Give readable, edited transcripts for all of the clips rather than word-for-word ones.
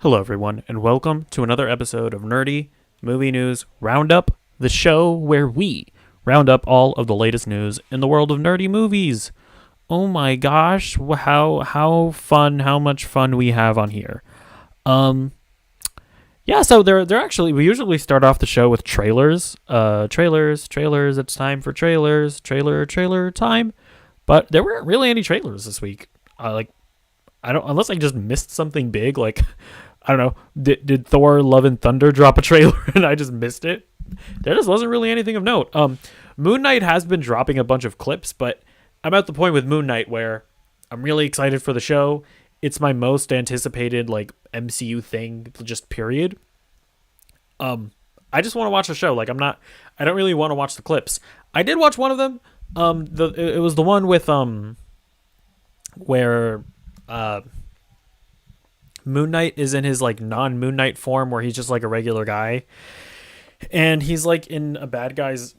Hello, everyone, and welcome to another episode of Nerdy Movie News Roundup, the show where we round up all of the latest news in the world of nerdy movies. Oh my gosh, how fun, how much fun we have on here. Um, yeah, so they're actually we usually start off the show with trailers. Trailers. It's time for trailers. Trailer time. But there weren't really any trailers this week. I don't unless I just missed something big like I don't know. Did Thor: Love and Thunder drop a trailer and I just missed it? There just wasn't really anything of note. Moon Knight has been dropping a bunch of clips, but I'm at the point with Moon Knight where I'm really excited for the show. It's my most anticipated like MCU thing, just period. I just want to watch the show. I don't really want to watch the clips. I did watch one of them. It was the one with where Moon Knight is in his like non-Moon Knight form where he's just like a regular guy. And he's like in a bad guy's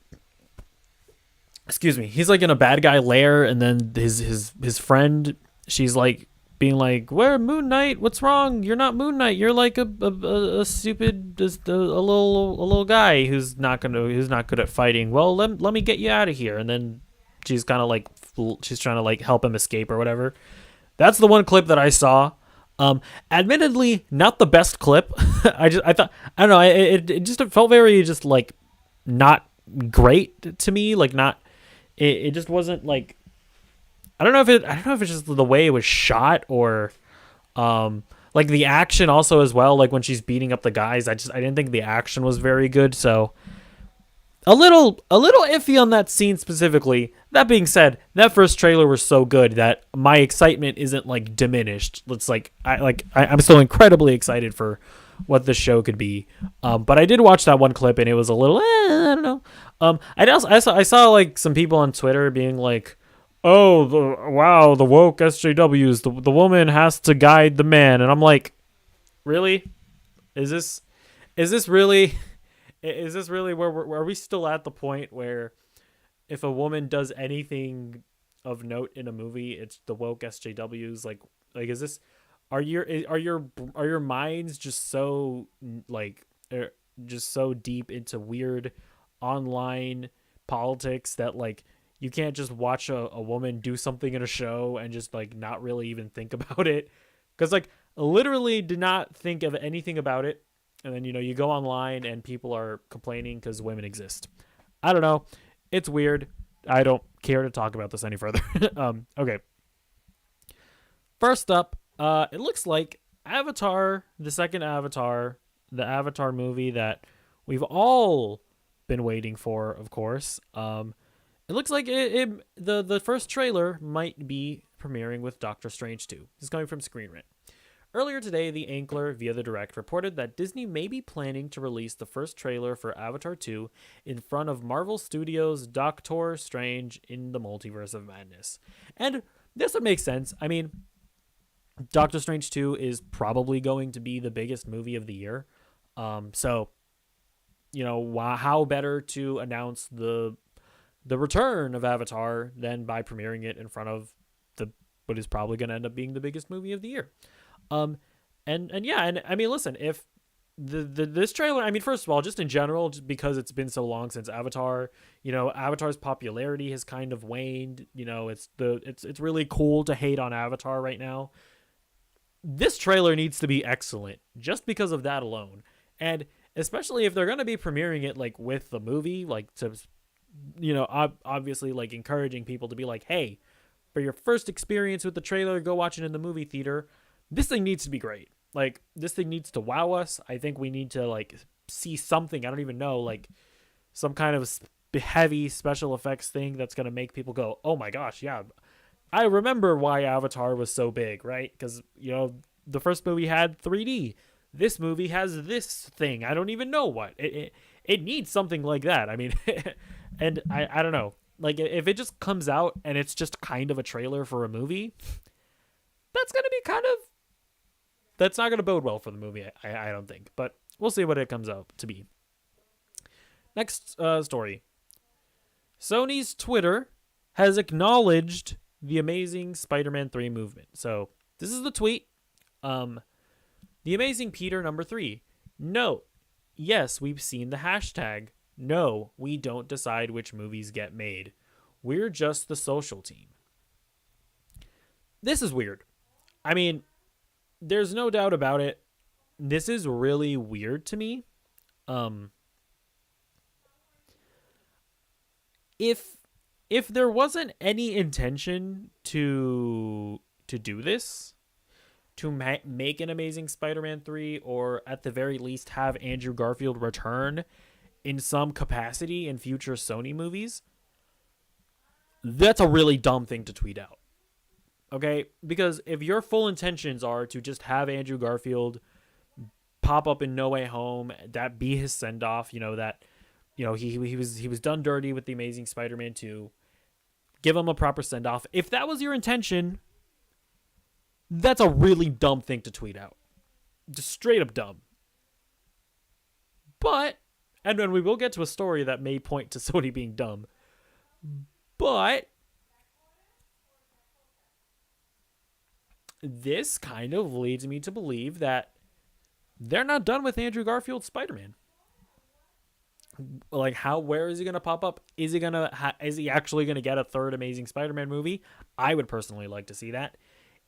he's like in a bad guy lair, and then his friend, she's like being like, "Where Moon Knight? What's wrong? You're not Moon Knight. You're like a stupid a little guy who's not good at fighting. Well, let me get you out of here." And then she's kind of like she's trying to like help him escape or whatever. That's the one clip that I saw. Admittedly, not the best clip. I thought, I don't know. It felt very just like not great to me. Like not, it just wasn't like, I don't know if it's just the way it was shot or, like the action also as well. Like when she's beating up the guys, I didn't think the action was very good. So a little iffy on that scene specifically. That being said, that first trailer was so good that my excitement isn't like diminished. It's like I'm still incredibly excited for what this show could be. But I did watch that one clip and it was a little I don't know. I saw like some people on Twitter being like, "Oh, the woke SJWs, the woman has to guide the man," and I'm like, really? Is this really? Is this really where are we still at the point where if a woman does anything of note in a movie, it's the woke SJWs? Like is this are your minds just so like just so deep into weird online politics that like you can't just watch a woman do something in a show and just like not really even think about it? Because like literally did not think of anything about it. And then, you go online and people are complaining because women exist. I don't know. It's weird. I don't care to talk about this any further. Okay. First up, it looks like Avatar, the second Avatar, the Avatar movie that we've all been waiting for, of course. It looks like the first trailer might be premiering with Doctor Strange 2. This is coming from Screen Rant. Earlier today, the Ankler, via The Direct, reported that Disney may be planning to release the first trailer for Avatar 2 in front of Marvel Studios' Doctor Strange in the Multiverse of Madness. And this would make sense. I mean, Doctor Strange 2 is probably going to be the biggest movie of the year. So, how better to announce the return of Avatar than by premiering it in front of what is probably going to end up being the biggest movie of the year. And I mean, listen, if this trailer, I mean, first of all, just in general, just because it's been so long since Avatar, Avatar's popularity has kind of waned. It's really cool to hate on Avatar right now. This trailer needs to be excellent just because of that alone. And especially if they're going to be premiering it like with the movie, like to, obviously like encouraging people to be like, hey, for your first experience with the trailer, go watch it in the movie theater. This thing needs to be great. Like, this thing needs to wow us. I think we need to, like, see something. I don't even know, like, some kind of heavy special effects thing that's going to make people go, oh my gosh, yeah. I remember why Avatar was so big, right? Because, the first movie had 3D. This movie has this thing. I don't even know what. It needs something like that. I mean, and I don't know. Like, if it just comes out and it's just kind of a trailer for a movie, that's going to be that's not going to bode well for the movie, I don't think. But we'll see what it comes out to be. Next story. Sony's Twitter has acknowledged the Amazing Spider-Man 3 movement. So this is the tweet. The Amazing Peter number 3. No. Yes, we've seen the hashtag. No, we don't decide which movies get made. We're just the social team. This is weird. I mean, there's no doubt about it. This is really weird to me. Um if if there wasn't any intention to do this, to make an Amazing Spider-Man 3, or at the very least have Andrew Garfield return in some capacity in future Sony movies, that's a really dumb thing to tweet out. Okay? Because if your full intentions are to just have Andrew Garfield pop up in No Way Home, that be his send-off, that he was done dirty with the Amazing Spider-Man 2, give him a proper send-off. If that was your intention, that's a really dumb thing to tweet out. Just straight up dumb. But, and then we will get to a story that may point to Sony being dumb, but this kind of leads me to believe that they're not done with Andrew Garfield's Spider-Man. Like, where is he going to pop up? Is he actually going to get a third Amazing Spider-Man movie? I would personally like to see that.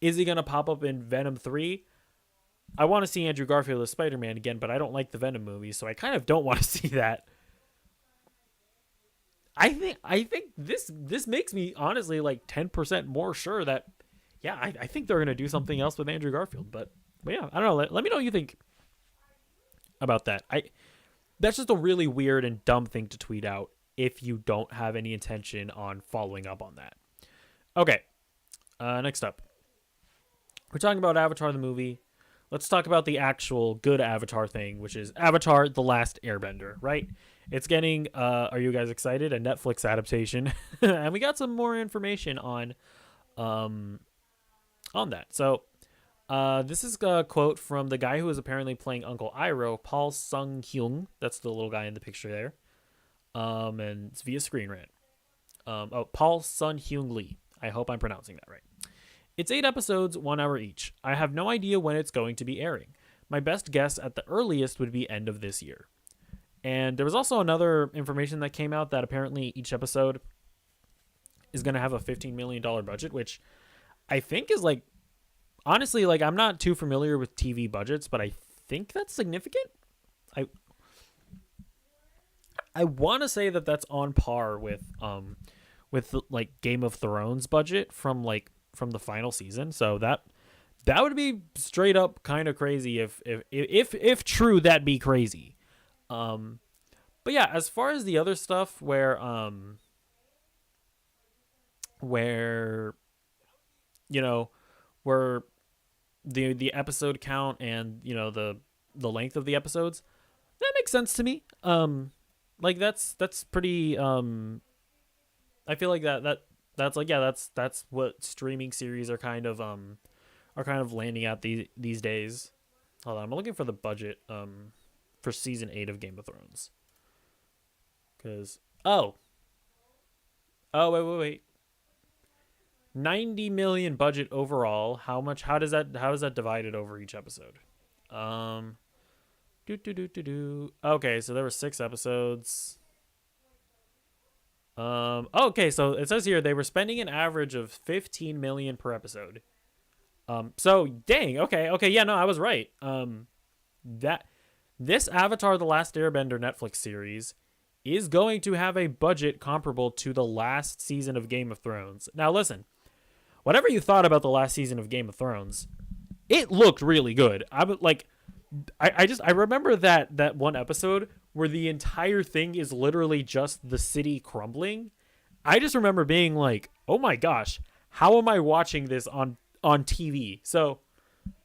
Is he going to pop up in Venom 3? I want to see Andrew Garfield as Spider-Man again, but I don't like the Venom movies, so I kind of don't want to see that. I think this makes me honestly like 10% more sure that, yeah, I think they're going to do something else with Andrew Garfield. But yeah, I don't know. Let me know what you think about that. That's just a really weird and dumb thing to tweet out if you don't have any intention on following up on that. Okay, next up. We're talking about Avatar the movie. Let's talk about the actual good Avatar thing, which is Avatar The Last Airbender, right? It's getting, are you guys excited? A Netflix adaptation. And we got some more information on that. So, this is a quote from the guy who is apparently playing Uncle Iroh, Paul Sung-hyung. That's the little guy in the picture there. And it's via Screen Rant. Paul Sun-hyung Lee. I hope I'm pronouncing that right. It's 8 episodes, 1 hour each. I have no idea when it's going to be airing. My best guess at the earliest would be end of this year. And there was also another information that came out that apparently each episode is going to have a $15 million budget, which I think is like, honestly, like, I'm not too familiar with TV budgets, but I think that's significant. I want to say that that's on par with like Game of Thrones budget from the final season. So that would be straight up kind of crazy if true. That'd be crazy. But yeah, as far as the other stuff where where the episode count and the length of the episodes, that makes sense to me. Like that's pretty I feel like that's like, yeah, that's what streaming series are kind of landing at these days. Hold on, I'm looking for the budget for season 8 of Game of Thrones. Cause wait. 90 million budget overall. How is that divided over each episode? Okay, so there were 6 episodes. Okay, so it says here they were spending an average of 15 million per episode. So dang, okay, yeah, no, I was right. That this Avatar The Last Airbender Netflix series is going to have a budget comparable to the last season of Game of Thrones. Now listen, whatever you thought about the last season of Game of Thrones, it looked really good. I remember that one episode where the entire thing is literally just the city crumbling. I just remember being like, oh my gosh, how am I watching this on TV? So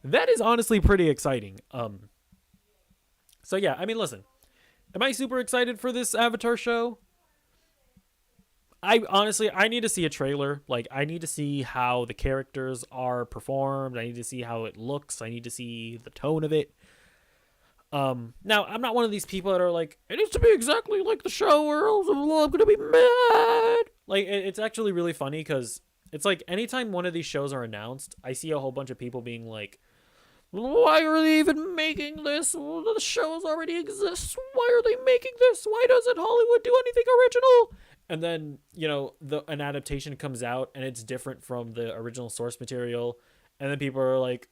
that is honestly pretty exciting. So yeah, I mean, listen, am I super excited for this Avatar show? I need to see a trailer. Like, I need to see how the characters are performed. I need to see how it looks. I need to see the tone of it. Now, I'm not one of these people that are like, it needs to be exactly like the show or else I'm going to be mad. Like, it's actually really funny because it's like anytime one of these shows are announced, I see a whole bunch of people being like, Why are they even making this? Well, the shows already exist. Why are they making this? Why doesn't Hollywood do anything original? And then, an adaptation comes out and it's different from the original source material. And then people are like,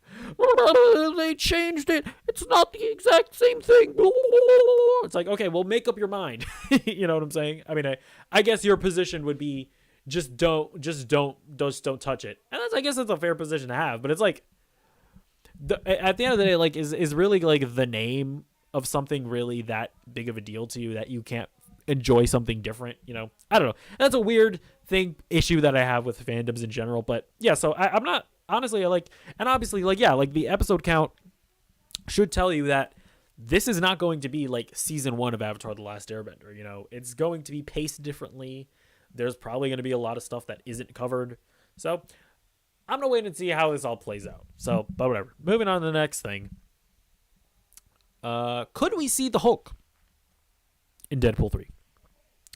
they changed it. It's not the exact same thing. It's like, okay, well, make up your mind. You know what I'm saying? I mean, I guess your position would be just don't touch it. And I guess that's a fair position to have. But it's like, at the end of the day, like, is really like the name of something really that big of a deal to you that you can't enjoy something different? I don't know. That's a weird issue that I have with fandoms in general. But yeah, so I'm not honestly, and obviously, like, yeah, like the episode count should tell you that this is not going to be like season 1 of Avatar: The Last Airbender. It's going to be paced differently. There's probably going to be a lot of stuff that isn't covered. So I'm going to wait and see how this all plays out. So, but whatever. Moving on to the next thing. Could we see the Hulk in Deadpool 3?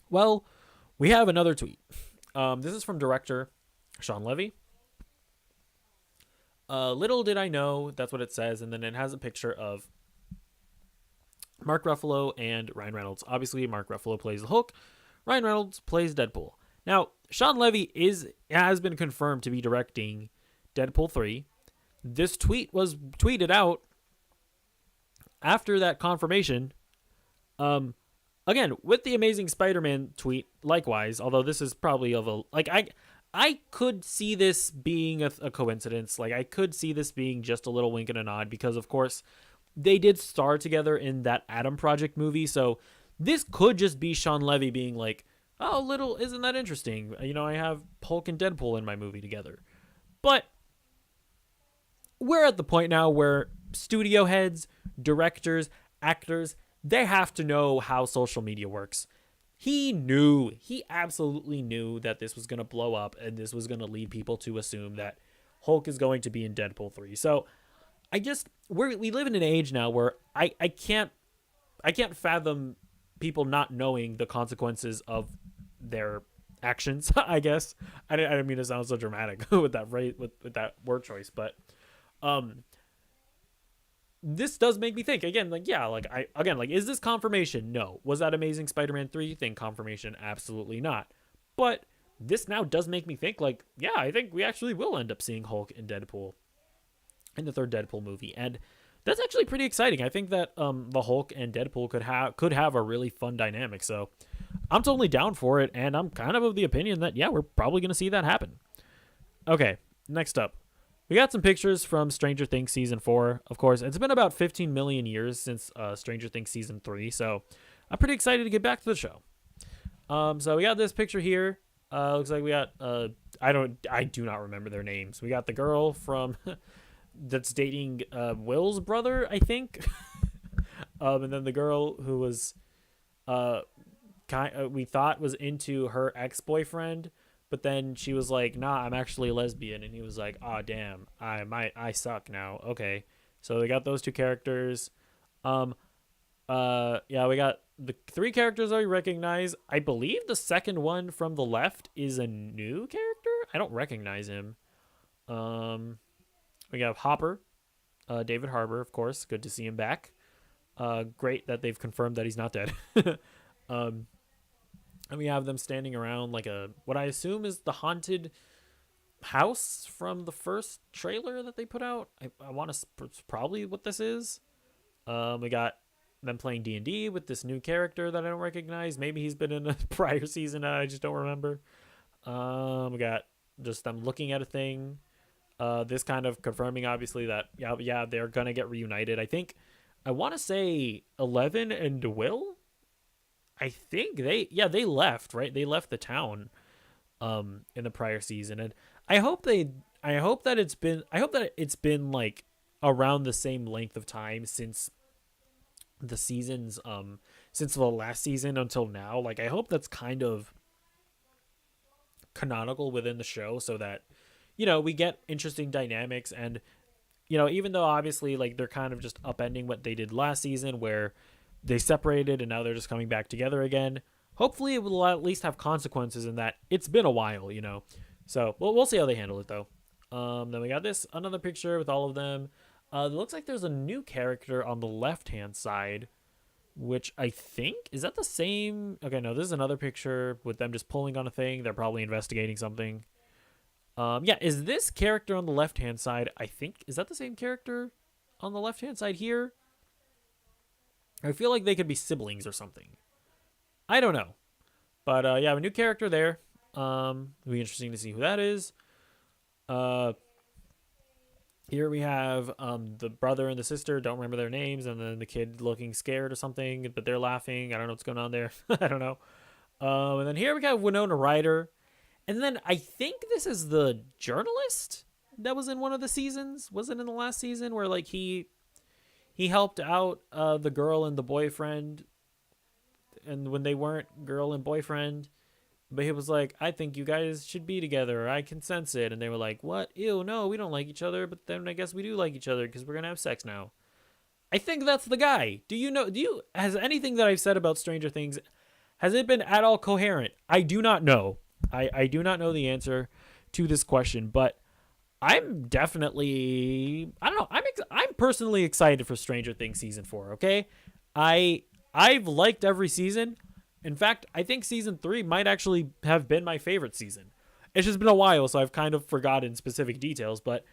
Well, we have another tweet. This is from director Sean Levy. Little did I know, that's what it says, and then it has a picture of Mark Ruffalo and Ryan Reynolds. Obviously, Mark Ruffalo plays the Hulk. Ryan Reynolds plays Deadpool. Now, Sean Levy has been confirmed to be directing Deadpool 3. This tweet was tweeted out after that confirmation. Again, with the Amazing Spider-Man tweet, likewise, although this is probably I could see this being a coincidence. Like, I could see this being just a little wink and a nod because, of course, they did star together in that Adam Project movie. So this could just be Sean Levy being like, oh, little, isn't that interesting? I have Hulk and Deadpool in my movie together. But we're at the point now where studio heads, directors, actors, they have to know how social media works. He absolutely knew that this was going to blow up and this was going to lead people to assume that Hulk is going to be in Deadpool 3. So we live in an age now where I can't fathom people not knowing the consequences of their actions. I guess I didn't mean to sound so dramatic with that with that word choice, but this does make me think again. Like, yeah, is this confirmation? No. Was that Amazing Spider-Man 3 thing confirmation? Absolutely not. But this now does make me think. Like, yeah, I think we actually will end up seeing Hulk and Deadpool in the third Deadpool movie, and that's actually pretty exciting. I think that the Hulk and Deadpool could have a really fun dynamic. So I'm totally down for it, and I'm kind of the opinion that, yeah, we're probably going to see that happen. Okay, next up. We got some pictures from Stranger Things Season 4. Of course, it's been about 15 million years since Stranger Things Season 3, so I'm pretty excited to get back to the show. So we got this picture here. Looks like we got, I do not remember their names. We got the girl from, that's dating Will's brother, I think. And then the girl who was, we thought was into her ex-boyfriend, but then she was like, nah, I'm actually a lesbian. And he was like, oh, damn, I suck now. Okay. So we got those two characters. Yeah, we got the 3 characters I recognize. I believe the second one from the left is a new character. I don't recognize him. We have Hopper, David Harbour, of course. Good to see him back. Great that they've confirmed that he's not dead. And we have them standing around like what I assume is the haunted house from the first trailer that they put out. I want to, it's probably what this is. We got them playing D&D with this new character that I don't recognize. Maybe he's been in a prior season. I just don't remember. We got just them looking at a thing. This kind of confirming, obviously, that, yeah, they're going to get reunited. I want to say Eleven and Will. I think they left, right? They left the town in the prior season, and I hope that it's been like around the same length of time since the seasons since the last season until now. Like, I hope that's kind of canonical within the show so that, we get interesting dynamics, and even though obviously like they're kind of just upending what they did last season where they separated and now they're just coming back together again. Hopefully it will at least have consequences in that it's been a while, So we'll see how they handle it though. Then we got another picture with all of them. It looks like there's a new character on the left hand side, which I think is that the same. Okay, no, this is another picture with them just pulling on a thing. They're probably investigating something. Yeah, is this character on the left hand side? I think is that the same character on the left hand side here? I feel like they could be siblings or something. I don't know, but yeah, a new character there. It'll be interesting to see who that is. Uh, Here we have the brother and the sister. Don't remember their names, and then the kid looking scared or something, but they're laughing. I don't know what's going on there. I don't know. And then here we got Winona Ryder, and then I think this is the journalist that was in one of the seasons. Was it in the last season where like he helped out the girl and the boyfriend, and when they weren't girl and boyfriend, but he was like, I think you guys should be together. I can sense it. And they were like, what? Ew, no, we don't like each other. But then I guess we do like each other because we're going to have sex now. I think that's the guy. Has anything that I've said about Stranger Things, has it been at all coherent? I do not know. I do not know the answer to this question, but I'm definitely, I don't know. I'm personally excited for Stranger Things season 4. Okay. I've liked every season. In fact, I think season 3 might actually have been my favorite season. It's just been a while, so I've kind of forgotten specific details, but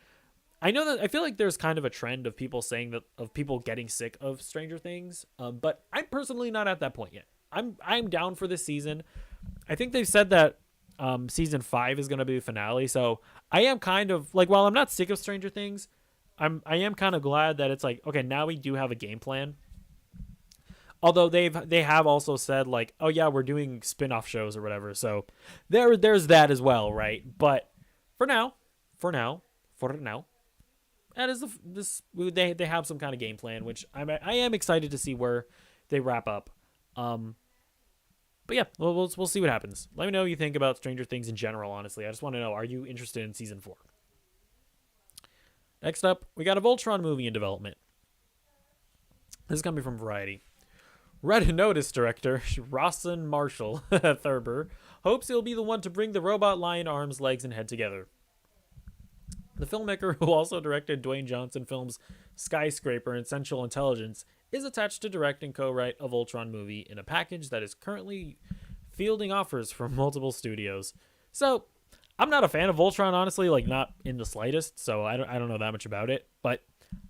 I know that I feel like there's kind of a trend of people saying that of people getting sick of Stranger Things, but I'm personally not at that point yet. I'm down for this season. I think they've said that season 5 is going to be the finale, so I am kind of like, while I'm not sick of Stranger Things, I am kind of glad that it's like, okay, now we do have a game plan. Although they have also said like, oh yeah, we're doing spin-off shows or whatever. So there's that as well, right? But for now, that is they have some kind of game plan, which I am excited to see where they wrap up. But yeah, we'll see what happens. Let me know what you think about Stranger Things in general. Honestly, I just want to know, are you interested in season 4? Next up, we got a Voltron movie in development. This is coming from Variety. Red Notice director Rawson Marshall Thurber hopes he'll be the one to bring the robot lion arms, legs, and head together. The filmmaker, who also directed Dwayne Johnson films Skyscraper and Central Intelligence, is attached to direct and co-write a Voltron movie in a package that is currently fielding offers from multiple studios. So, I'm not a fan of Voltron, honestly, like not in the slightest. So I don't know that much about it. But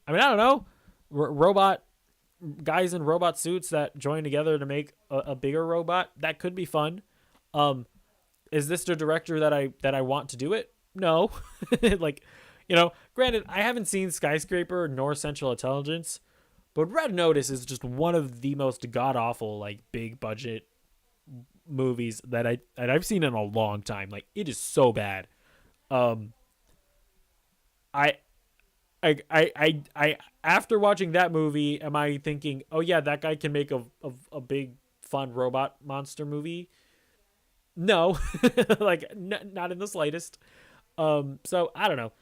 I mean, I don't know. Robot guys in robot suits that join together to make a bigger robot, that could be fun. Is this the director that I want to do it? No. Like, granted, I haven't seen Skyscraper nor Central Intelligence, but Red Notice is just one of the most god awful like big budget movies that I've seen in a long time. Like, it is so bad. I after watching that movie, am I thinking, oh yeah, that guy can make a big fun robot monster movie? No, like not in the slightest. So I don't know.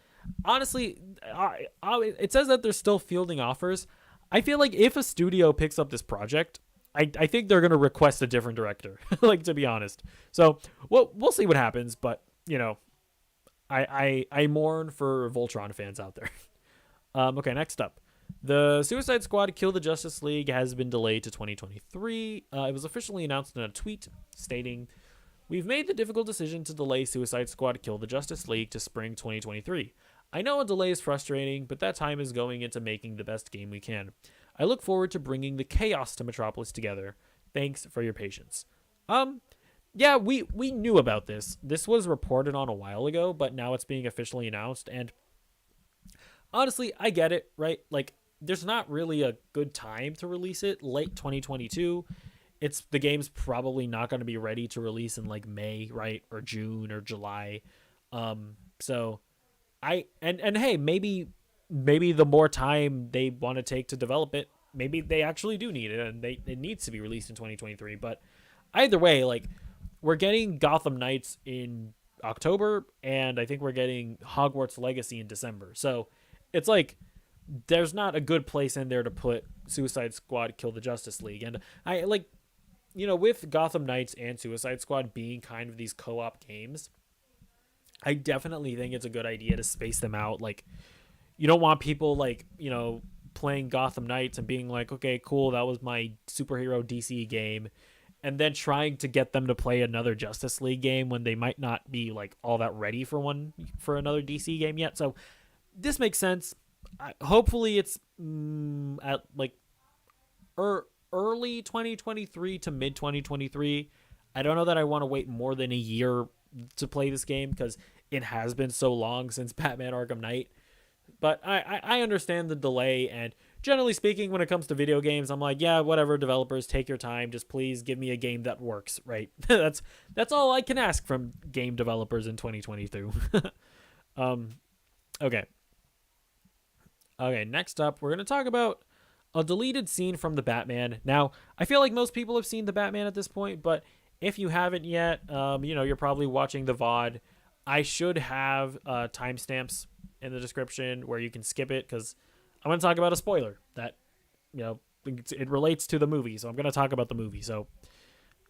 Honestly, it says that they're still fielding offers. I feel like if a studio picks up this project, I think they're gonna request a different director. Like, to be honest. So we'll see what happens. But I mourn for Voltron fans out there. Okay, next up. The Suicide Squad Kill the Justice League has been delayed to 2023. It was officially announced in a tweet stating, "We've made the difficult decision to delay Suicide Squad Kill the Justice League to spring 2023. I know a delay is frustrating, but that time is going into making the best game we can. I look forward to bringing the chaos to Metropolis together. Thanks for your patience." Yeah, we knew about this. This was reported on a while ago, but now it's being officially announced, and honestly, I get it, right? Like, there's not really a good time to release it. Late 2022. The game's probably not going to be ready to release in like May, right? Or June or July. So hey, maybe the more time they want to take to develop it, maybe they actually do need it and it needs to be released in 2023. But either way, like, we're getting Gotham Knights in October, and I think we're getting Hogwarts Legacy in December. So it's like, there's not a good place in there to put Suicide Squad Kill the Justice League. And I like, with Gotham Knights and Suicide Squad being kind of these co-op games, I definitely think it's a good idea to space them out. Like, you don't want people like, playing Gotham Knights and being like, okay, cool, that was my superhero DC game, and then trying to get them to play another Justice League game when they might not be like all that ready for another DC game yet. So this makes sense. Hopefully it's at like early 2023 to mid 2023. I don't know that I want to wait more than a year to play this game because it has been so long since Batman Arkham Knight. But I understand the delay, and generally speaking, when it comes to video games, I'm like, yeah, whatever, developers, take your time. Just please give me a game that works, right? that's all I can ask from game developers in 2022. Okay. Okay, next up, we're going to talk about a deleted scene from the Batman. Now, I feel like most people have seen the Batman at this point, but if you haven't yet, you're probably watching the VOD. I should have timestamps in the description where you can skip it because I'm going to talk about a spoiler that, it relates to the movie. So I'm going to talk about the movie. So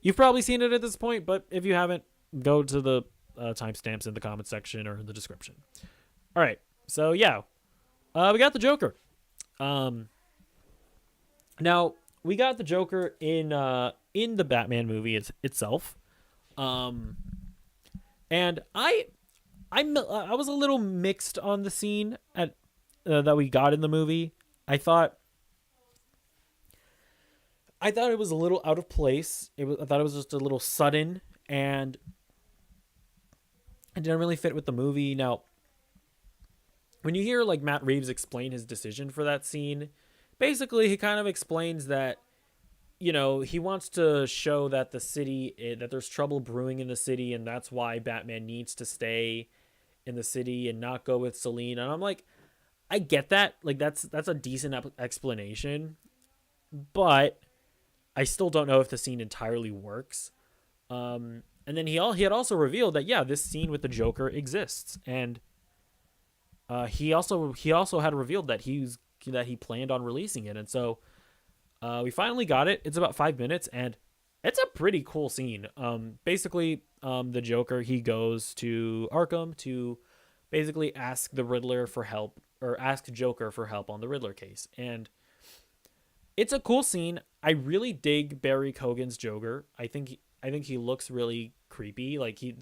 you've probably seen it at this point, but if you haven't, go to the timestamps in the comment section or in the description. All right. So yeah, we got the Joker. Now we got the Joker in the Batman movie itself. And I was a little mixed on the scene that we got in the movie. I thought it was a little out of place. I thought it was just a little sudden, and it didn't really fit with the movie. Now, when you hear like Matt Reeves explain his decision for that scene, basically he kind of explains that, he wants to show that that there's trouble brewing in the city, and that's why Batman needs to stay in the city and not go with Selene. And I'm like, I get that. Like, that's a decent explanation, but I still don't know if the scene entirely works. And then he had also revealed that, yeah, this scene with the Joker exists, and he also had revealed that he planned on releasing it, and so we finally got it. It's about 5 minutes, and it's a pretty cool scene. Basically, the Joker, he goes to Arkham to basically ask the Riddler for help, or ask Joker for help on the Riddler case, and it's a cool scene. I really dig Barry Keoghan's Joker. I think he looks really creepy. Like I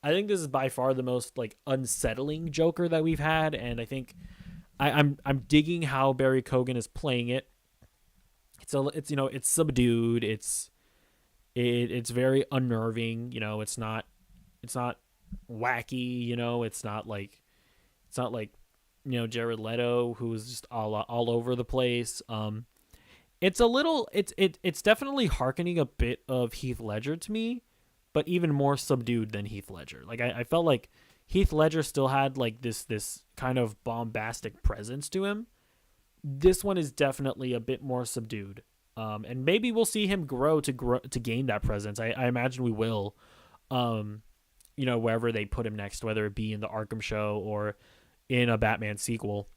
think this is by far the most like unsettling Joker that we've had, and I think I'm digging how Barry Keoghan is playing it. It's subdued. It's very unnerving. It's not wacky. It's not like Jared Leto, who's just all over the place. It's definitely hearkening a bit of Heath Ledger to me, but even more subdued than Heath Ledger. Like I felt like Heath Ledger still had like this kind of bombastic presence to him. This one is definitely a bit more subdued. And maybe we'll see him grow to gain that presence. I imagine we will. Wherever they put him next, whether it be in the Arkham show or in a Batman sequel.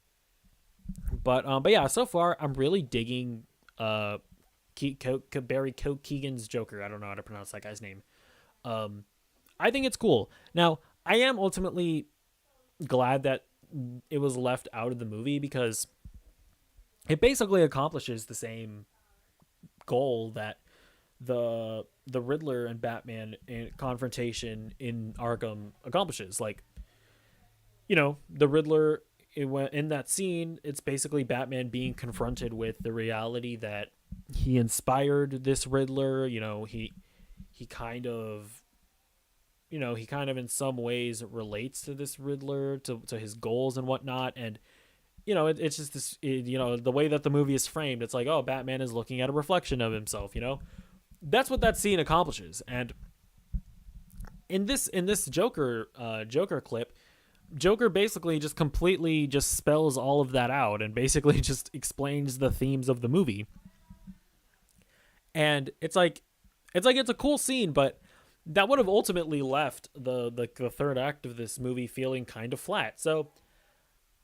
But yeah, so far I'm really digging Barry Keoghan's Joker. I don't know how to pronounce that guy's name. I think it's cool. Now, I am ultimately glad that it was left out of the movie because it basically accomplishes the same goal that the Riddler and Batman confrontation in Arkham accomplishes. Like, the Riddler, in that scene, it's basically Batman being confronted with the reality that he inspired this Riddler. He kind of in some ways relates to this Riddler, to his goals and whatnot. And, it's just this, the way that the movie is framed, it's like, oh, Batman is looking at a reflection of himself, That's what that scene accomplishes. And in this Joker clip, Joker basically just completely just spells all of that out and basically just explains the themes of the movie. And it's a cool scene, but that would have ultimately left the third act of this movie feeling kind of flat. So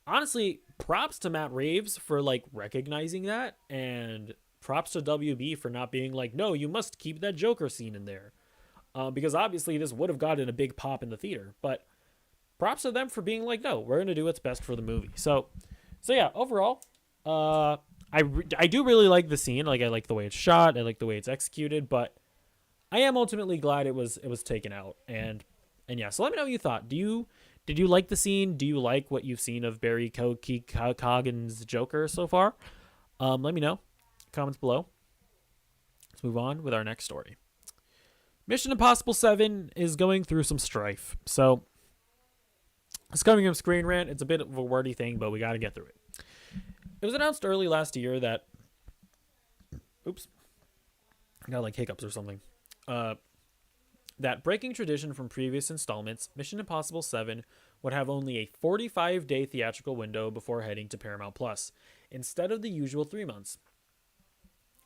honestly, props to Matt Reeves for like recognizing that, and props to WB for not being like, no, you must keep that Joker scene in there. Because obviously this would have gotten a big pop in the theater, but props to them for being like, no, we're gonna do what's best for the movie. So yeah, overall, I do really like the scene. Like, I like the way it's shot, I like the way it's executed, but I am ultimately glad it was taken out. And yeah, so let me know what you thought. Did you like the scene? Do you like what you've seen of Barry Coggan's Joker so far? Let me know. Comments below. Let's move on with our next story. Mission Impossible 7 is going through some strife. So it's coming from Screen Rant. It's a bit of a wordy thing, but we got to get through it. It was announced early last year that... Oops. I got like hiccups or something. That breaking tradition from previous installments, Mission Impossible 7 would have only a 45-day theatrical window before heading to Paramount Plus, instead of the usual 3 months.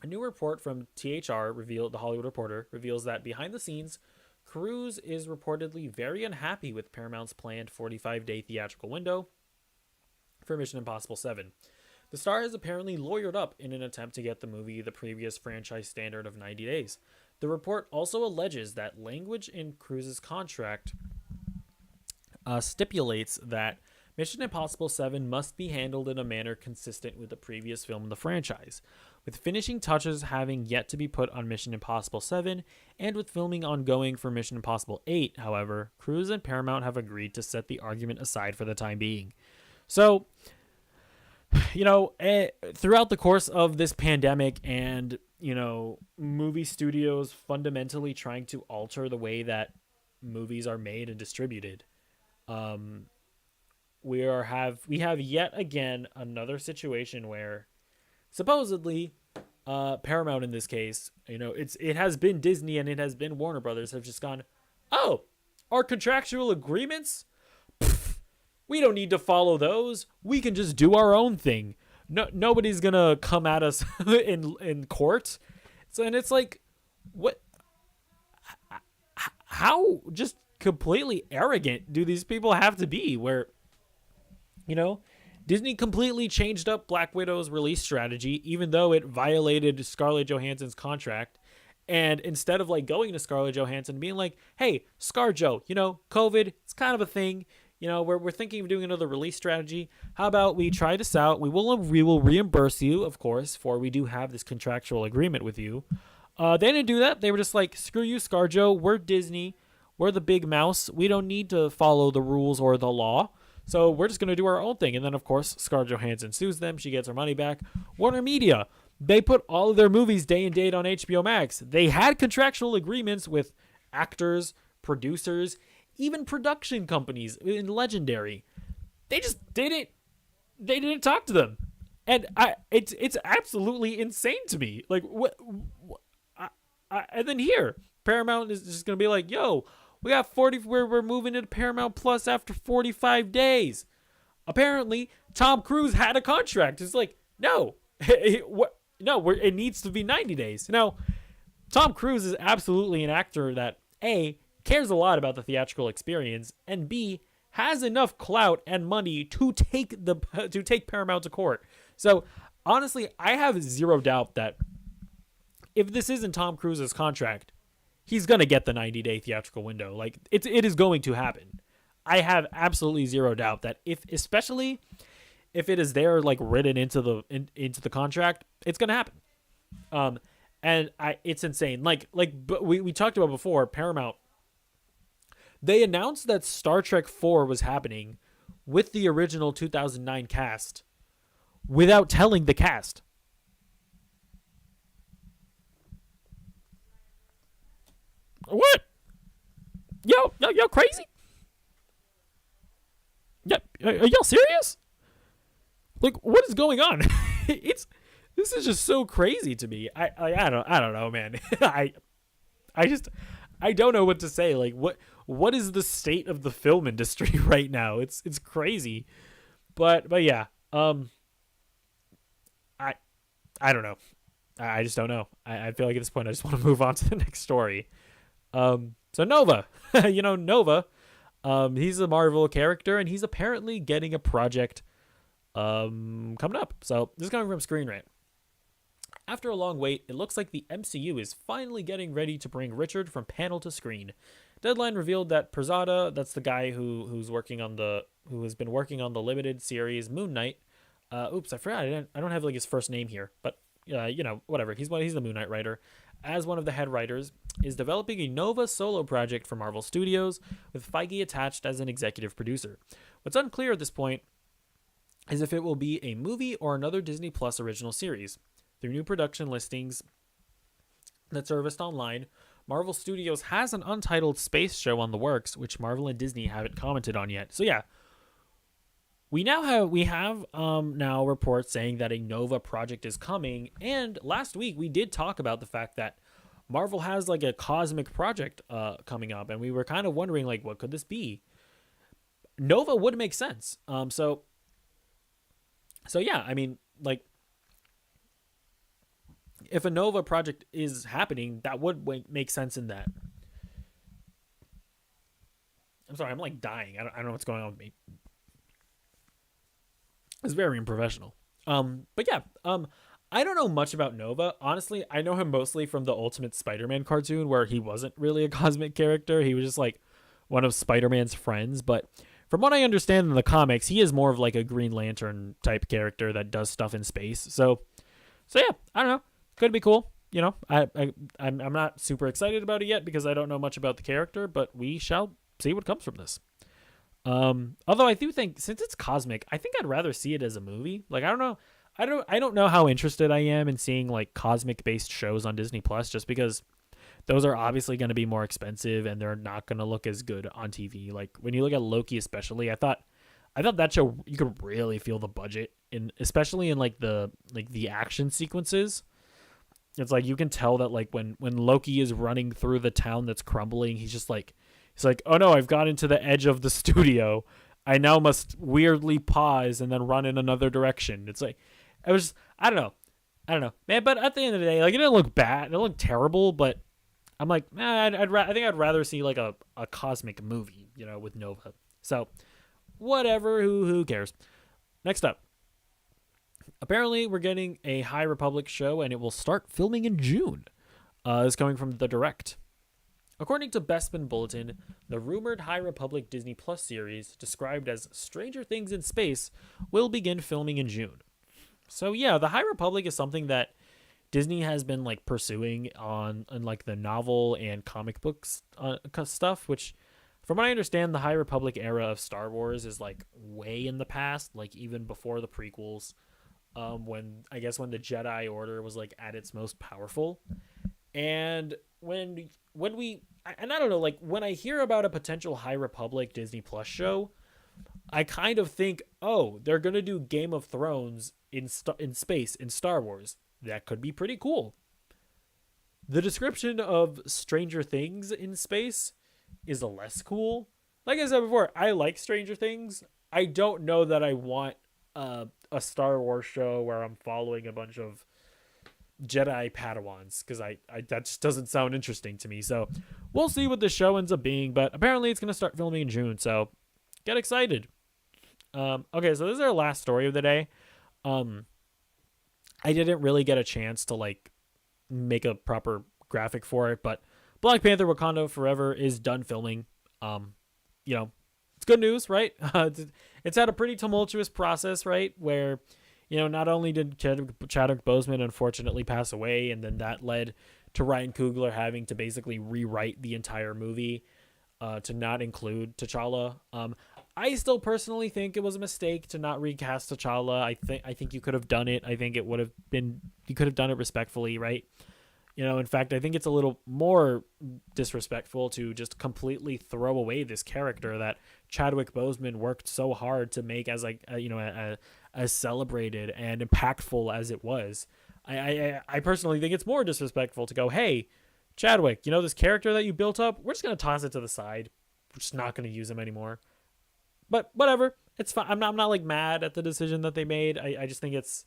A new report from THR, The Hollywood Reporter, reveals that behind the scenes, Cruise is reportedly very unhappy with Paramount's planned 45-day theatrical window for Mission Impossible 7. The star has apparently lawyered up in an attempt to get the movie the previous franchise standard of 90 days. The report also alleges that language in Cruise's contract stipulates that Mission Impossible 7 must be handled in a manner consistent with the previous film in the franchise, with finishing touches having yet to be put on Mission Impossible 7, and with filming ongoing for Mission Impossible 8, however, Cruise and Paramount have agreed to set the argument aside for the time being. So, throughout the course of this pandemic and, movie studios fundamentally trying to alter the way that movies are made and distributed, we have yet again another situation where supposedly Paramount in this case, it has been Disney and it has been Warner Brothers have just gone, oh, our contractual agreements, we don't need to follow those. We can just do our own thing. No, nobody's gonna come at us in court. So, and it's like, what? How just completely arrogant do these people have to be? Where, Disney completely changed up Black Widow's release strategy, even though it violated Scarlett Johansson's contract. And instead of like going to Scarlett Johansson and being like, hey, ScarJo, COVID, it's kind of a thing. We're thinking of doing another release strategy. How about we try this out? We will reimburse you, of course, for we do have this contractual agreement with you. They didn't do that. They were just like, screw you, ScarJo. We're Disney. We're the big mouse. We don't need to follow the rules or the law. So we're just going to do our own thing. And then, of course, Scarlett Johansson sues them. She gets her money back. Warner Media, they put all of their movies day and date on HBO Max. They had contractual agreements with actors, producers, even production companies in Legendary. They just didn't. They didn't talk to them, and it's absolutely insane to me. Like what? And then here, Paramount is just gonna be like, "Yo, we got 40. We're moving into Paramount Plus after 45 days." Apparently, Tom Cruise had a contract. It's like, no, it needs to be 90 days. Now, Tom Cruise is absolutely an actor that cares a lot about the theatrical experience, and B, has enough clout and money to take Paramount to court. So honestly, I have zero doubt that if this isn't Tom Cruise's contract, he's gonna get the 90-day theatrical window. Like it is going to happen. I have absolutely zero doubt that especially if it is there like written into the contract, it's gonna happen. It's insane. But we talked about before, Paramount. They announced that Star Trek 4 was happening with the original 2009 cast without telling the cast. What? Y'all crazy? Yeah, are y'all serious? Like, what is going on? This is just so crazy to me. I don't know, man. I don't know what to say. Like, what is the state of the film industry right now? It's crazy. But yeah. I don't know. I just don't know. I feel like at this point I just want to move on to the next story. So Nova, Nova, he's a Marvel character and he's apparently getting a project coming up. So this is coming from Screen Rant. After a long wait, it looks like the MCU is finally getting ready to bring Richard from panel to screen. Deadline revealed that Perzada, that's the guy who has been working on the limited series Moon Knight. Oops, I forgot. I don't have like his first name here, but whatever. He's the Moon Knight writer. As one of the head writers, is developing a Nova solo project for Marvel Studios with Feige attached as an executive producer. What's unclear at this point is if it will be a movie or another Disney Plus original series. Through new production listings that surfaced online, Marvel Studios has an untitled space show on the works, which Marvel and Disney haven't commented on yet. So yeah, we have now reports saying that a Nova project is coming, and last week we did talk about the fact that Marvel has like a cosmic project coming up, and we were kind of wondering like what could this be? Nova would make sense. So yeah, I mean like if a Nova project is happening, that would make sense in that. I'm sorry, I'm like dying. I don't know what's going on with me. It's very unprofessional. But yeah, I don't know much about Nova. Honestly, I know him mostly from the Ultimate Spider-Man cartoon where he wasn't really a cosmic character. He was just like one of Spider-Man's friends. But from what I understand in the comics, he is more of like a Green Lantern type character that does stuff in space. So yeah, I don't know. Could be cool. I'm not super excited about it yet because I don't know much about the character, but we shall see what comes from this. Although I do think since it's cosmic, I think I'd rather see it as a movie. Like I don't know how interested I am in seeing like cosmic based shows on Disney Plus just because those are obviously going to be more expensive and they're not going to look as good on TV. Like when you look at Loki especially, I thought that show you could really feel the budget especially in like the action sequences. It's like you can tell that like when Loki is running through the town that's crumbling, he's like, oh no, I've got into the edge of the studio. I now must weirdly pause and then run in another direction. It's like, I don't know, man. But at the end of the day, like it didn't look bad. It didn't look terrible, but I'm like, I think I'd rather see like a cosmic movie, with Nova. So whatever, who cares? Next up. Apparently, we're getting a High Republic show, and it will start filming in June. It's coming from The Direct. According to Bespin Bulletin, the rumored High Republic Disney Plus series, described as Stranger Things in Space, will begin filming in June. So yeah, the High Republic is something that Disney has been like pursuing on like the novel and comic books stuff, which from what I understand, the High Republic era of Star Wars is like way in the past, like even before the prequels. When the Jedi Order was like at its most powerful, and when I don't know, like when I hear about a potential High Republic Disney Plus show, I kind of think, oh, they're gonna do Game of Thrones in space in Star Wars. That could be pretty cool. The description of Stranger Things in space is less cool. Like I said before, I like Stranger Things. I don't know that I want a Star Wars show where I'm following a bunch of Jedi Padawans because I that just doesn't sound interesting to me. So we'll see what the show ends up being, but apparently it's gonna start filming in June. So get excited. Okay, so this is our last story of the day. I didn't really get a chance to like make a proper graphic for it, but Black Panther: Wakanda Forever is done filming. It's good news, right? It's had a pretty tumultuous process, right? Where, not only did Chadwick Boseman unfortunately pass away, and then that led to Ryan Coogler having to basically rewrite the entire movie to not include T'Challa. I still personally think it was a mistake to not recast T'Challa. I think you could have done it. I think it would have been, you could have done it respectfully, right? In fact, I think it's a little more disrespectful to just completely throw away this character that Chadwick Boseman worked so hard to make as as celebrated and impactful as it was. I personally think it's more disrespectful to go, hey, Chadwick, this character that you built up, we're just going to toss it to the side. We're just not going to use him anymore. But whatever, it's fine. I'm not like mad at the decision that they made. I just think it's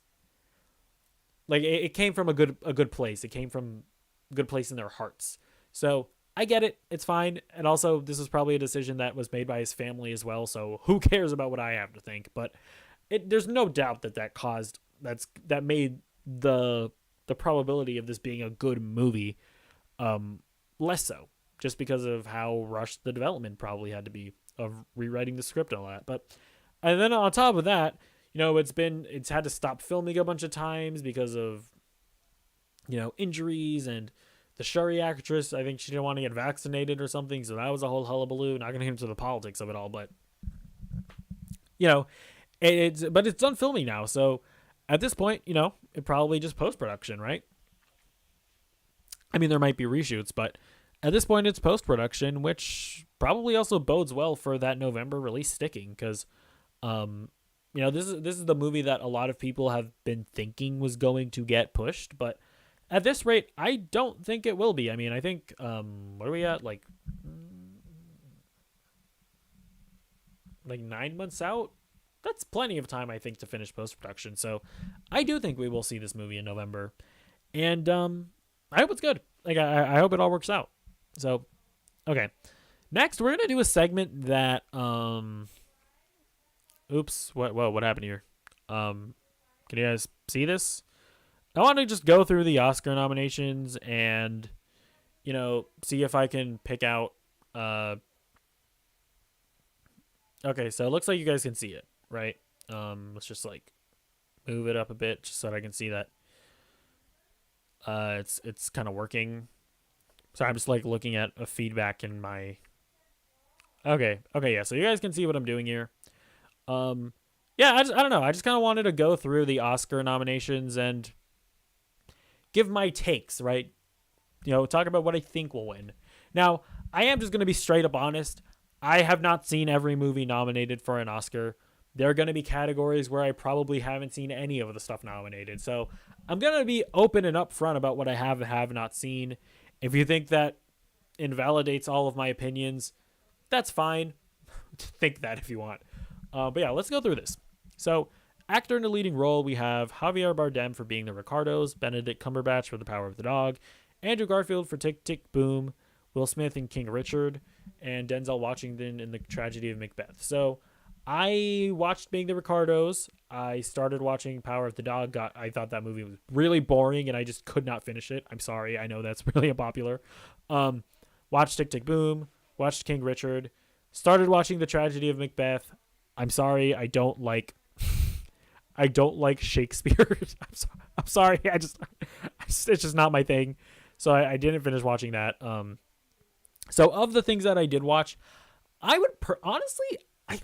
like it came from a good place. It came from a good place in their hearts. So I get it. It's fine. And also, this is probably a decision that was made by his family as well. So who cares about what I have to think? But there's no doubt that made the probability of this being a good movie less so. just because of how rushed the development probably had to be of rewriting the script and all that. But and then on top of that, it's had to stop filming a bunch of times because of injuries, and the Shuri actress, I think she didn't want to get vaccinated or something, so that was a whole hullabaloo. Not gonna get into the politics of it all, but you know, it's done filming now, so at this point, it probably just post production, right? I mean, there might be reshoots, but at this point, it's post production, which probably also bodes well for that November release sticking, because, this is the movie that a lot of people have been thinking was going to get pushed, but at this rate, I don't think it will be. I mean, I think what are we at, like 9 months out? That's plenty of time, I think, to finish post production. So I do think we will see this movie in November, and I hope it's good. Like I hope it all works out. So okay, next we're gonna do a segment that oops, what happened here? Can you guys see this? I want to just go through the Oscar nominations and see if I can pick out okay, so it looks like you guys can see it, right? Let's just like move it up a bit just so that I can see that it's kind of working. So I'm just like looking at a feedback in my okay, yeah, so you guys can see what I'm doing here. Yeah, I don't know. I just kind of wanted to go through the Oscar nominations and give my takes, right? Talk about what I think will win. Now, I am just going to be straight up honest. I have not seen every movie nominated for an Oscar. There are going to be categories where I probably haven't seen any of the stuff nominated. So I'm going to be open and upfront about what I have not seen. If you think that invalidates all of my opinions, that's fine. Think that if you want. But yeah, let's go through this. So, actor in the leading role, we have Javier Bardem for Being the Ricardos, Benedict Cumberbatch for The Power of the Dog, Andrew Garfield for Tick, Tick, Boom, Will Smith in King Richard, and Denzel Washington in The Tragedy of Macbeth. So, I watched Being the Ricardos. I started watching Power of the Dog. I thought that movie was really boring, and I just could not finish it. I'm sorry. I know that's really unpopular. Watched Tick, Tick, Boom. Watched King Richard. Started watching The Tragedy of Macbeth. I'm sorry. I don't like Shakespeare. I'm sorry. It's just not my thing. So I didn't finish watching that. So of the things that I did watch, I would honestly, I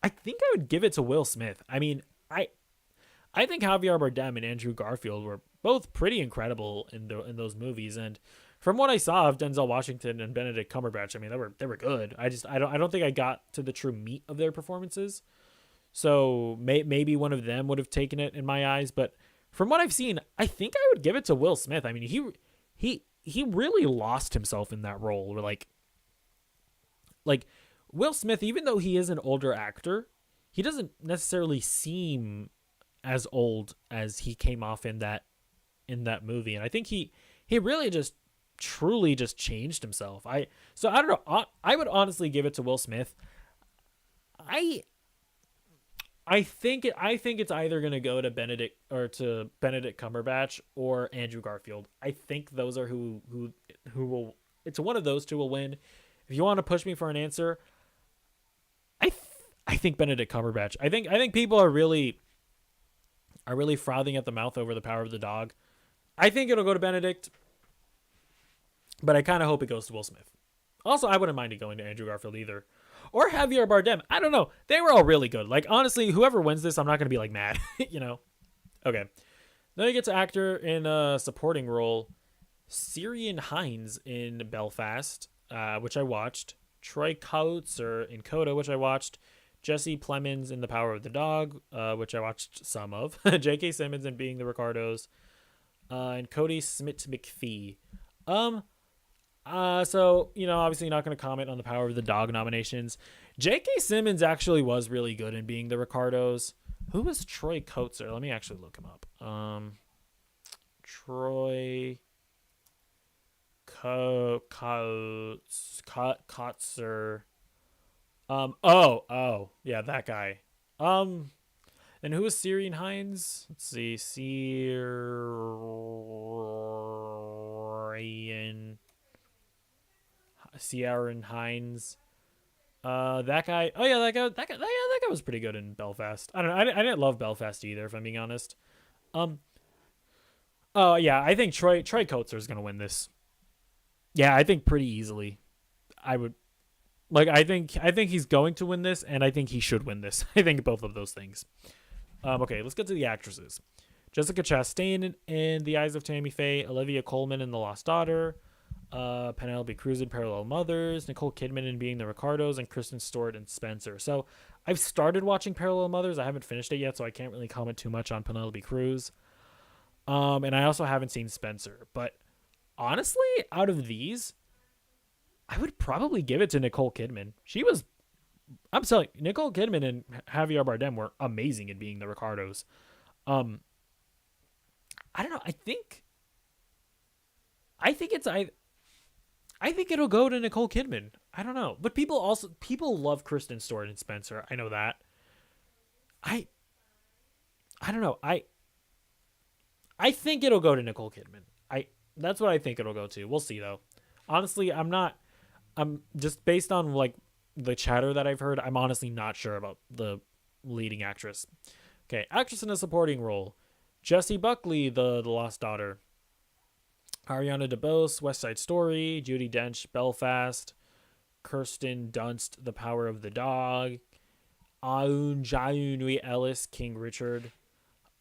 think I would give it to Will Smith. I mean, I think Javier Bardem and Andrew Garfield were both pretty incredible in those movies, and from what I saw of Denzel Washington and Benedict Cumberbatch, I mean they were good. I don't think I got to the true meat of their performances. So maybe one of them would have taken it in my eyes, but from what I've seen, I think I would give it to Will Smith. I mean, he really lost himself in that role. Like Will Smith, even though he is an older actor, he doesn't necessarily seem as old as he came off in that movie, and I think he really just truly just changed himself. So I don't know. I would honestly give it to Will Smith. I think it's either going to go to Benedict Cumberbatch or Andrew Garfield. I think those are who will. It's one of those two will win. If you want to push me for an answer, I think Benedict Cumberbatch. I think people are really frothing at the mouth over The Power of the Dog. I think it'll go to Benedict, but I kind of hope it goes to Will Smith. Also, I wouldn't mind it going to Andrew Garfield either. Or Javier Bardem. I don't know. They were all really good. Like, honestly, whoever wins this, I'm not going to be, like, mad. Okay. Then we get to actor in a supporting role. Ciarán Hinds in Belfast, which I watched. Troy Kotsur in Coda, which I watched. Jesse Plemons in The Power of the Dog, which I watched some of. J.K. Simmons in Being the Ricardos. And Cody Smith-McPhee. So, obviously not going to comment on the Power of the Dog nominations. J.K. Simmons actually was really good in Being the Ricardos. Who was Troy Kotsur? Let me actually look him up. Troy Kotsur. Yeah, that guy. And who was Ciarán Hinds? Let's see. Ciarán Ciaran Hinds. That guy. Oh yeah, that guy was pretty good in Belfast. I don't know. I didn't love Belfast either, if I'm being honest. Um. Oh yeah, I think Troy Coates is gonna win this. Yeah, I think pretty easily. I would like. I think he's going to win this, and I think he should win this. I think both of those things. Okay, let's get to the actresses. Jessica Chastain in The Eyes of Tammy Faye, Olivia Colman in The Lost Daughter, Penelope Cruz in Parallel Mothers, Nicole Kidman in Being the Ricardos, and Kristen Stewart in Spencer. So I've started watching Parallel Mothers. I haven't finished it yet, so I can't really comment too much on Penelope Cruz. And I also haven't seen Spencer. But honestly, out of these, I would probably give it to Nicole Kidman. I'm telling you, Nicole Kidman and Javier Bardem were amazing in Being the Ricardos. I don't know. I think it'll go to Nicole Kidman. I don't know, but people love Kristen Stewart and Spencer. I know that. I I don't know. I think it'll go to Nicole Kidman. That's what I think it'll go to. We'll see though. Honestly, I'm just based on like the chatter that I've heard, I'm honestly not sure about the leading actress. Okay, actress in a supporting role. Jessie Buckley, the Lost Daughter. Ariana DeBose, West Side Story. Judi Dench, Belfast. Kirsten Dunst, The Power of the Dog. Aun Janui Ellis, King Richard.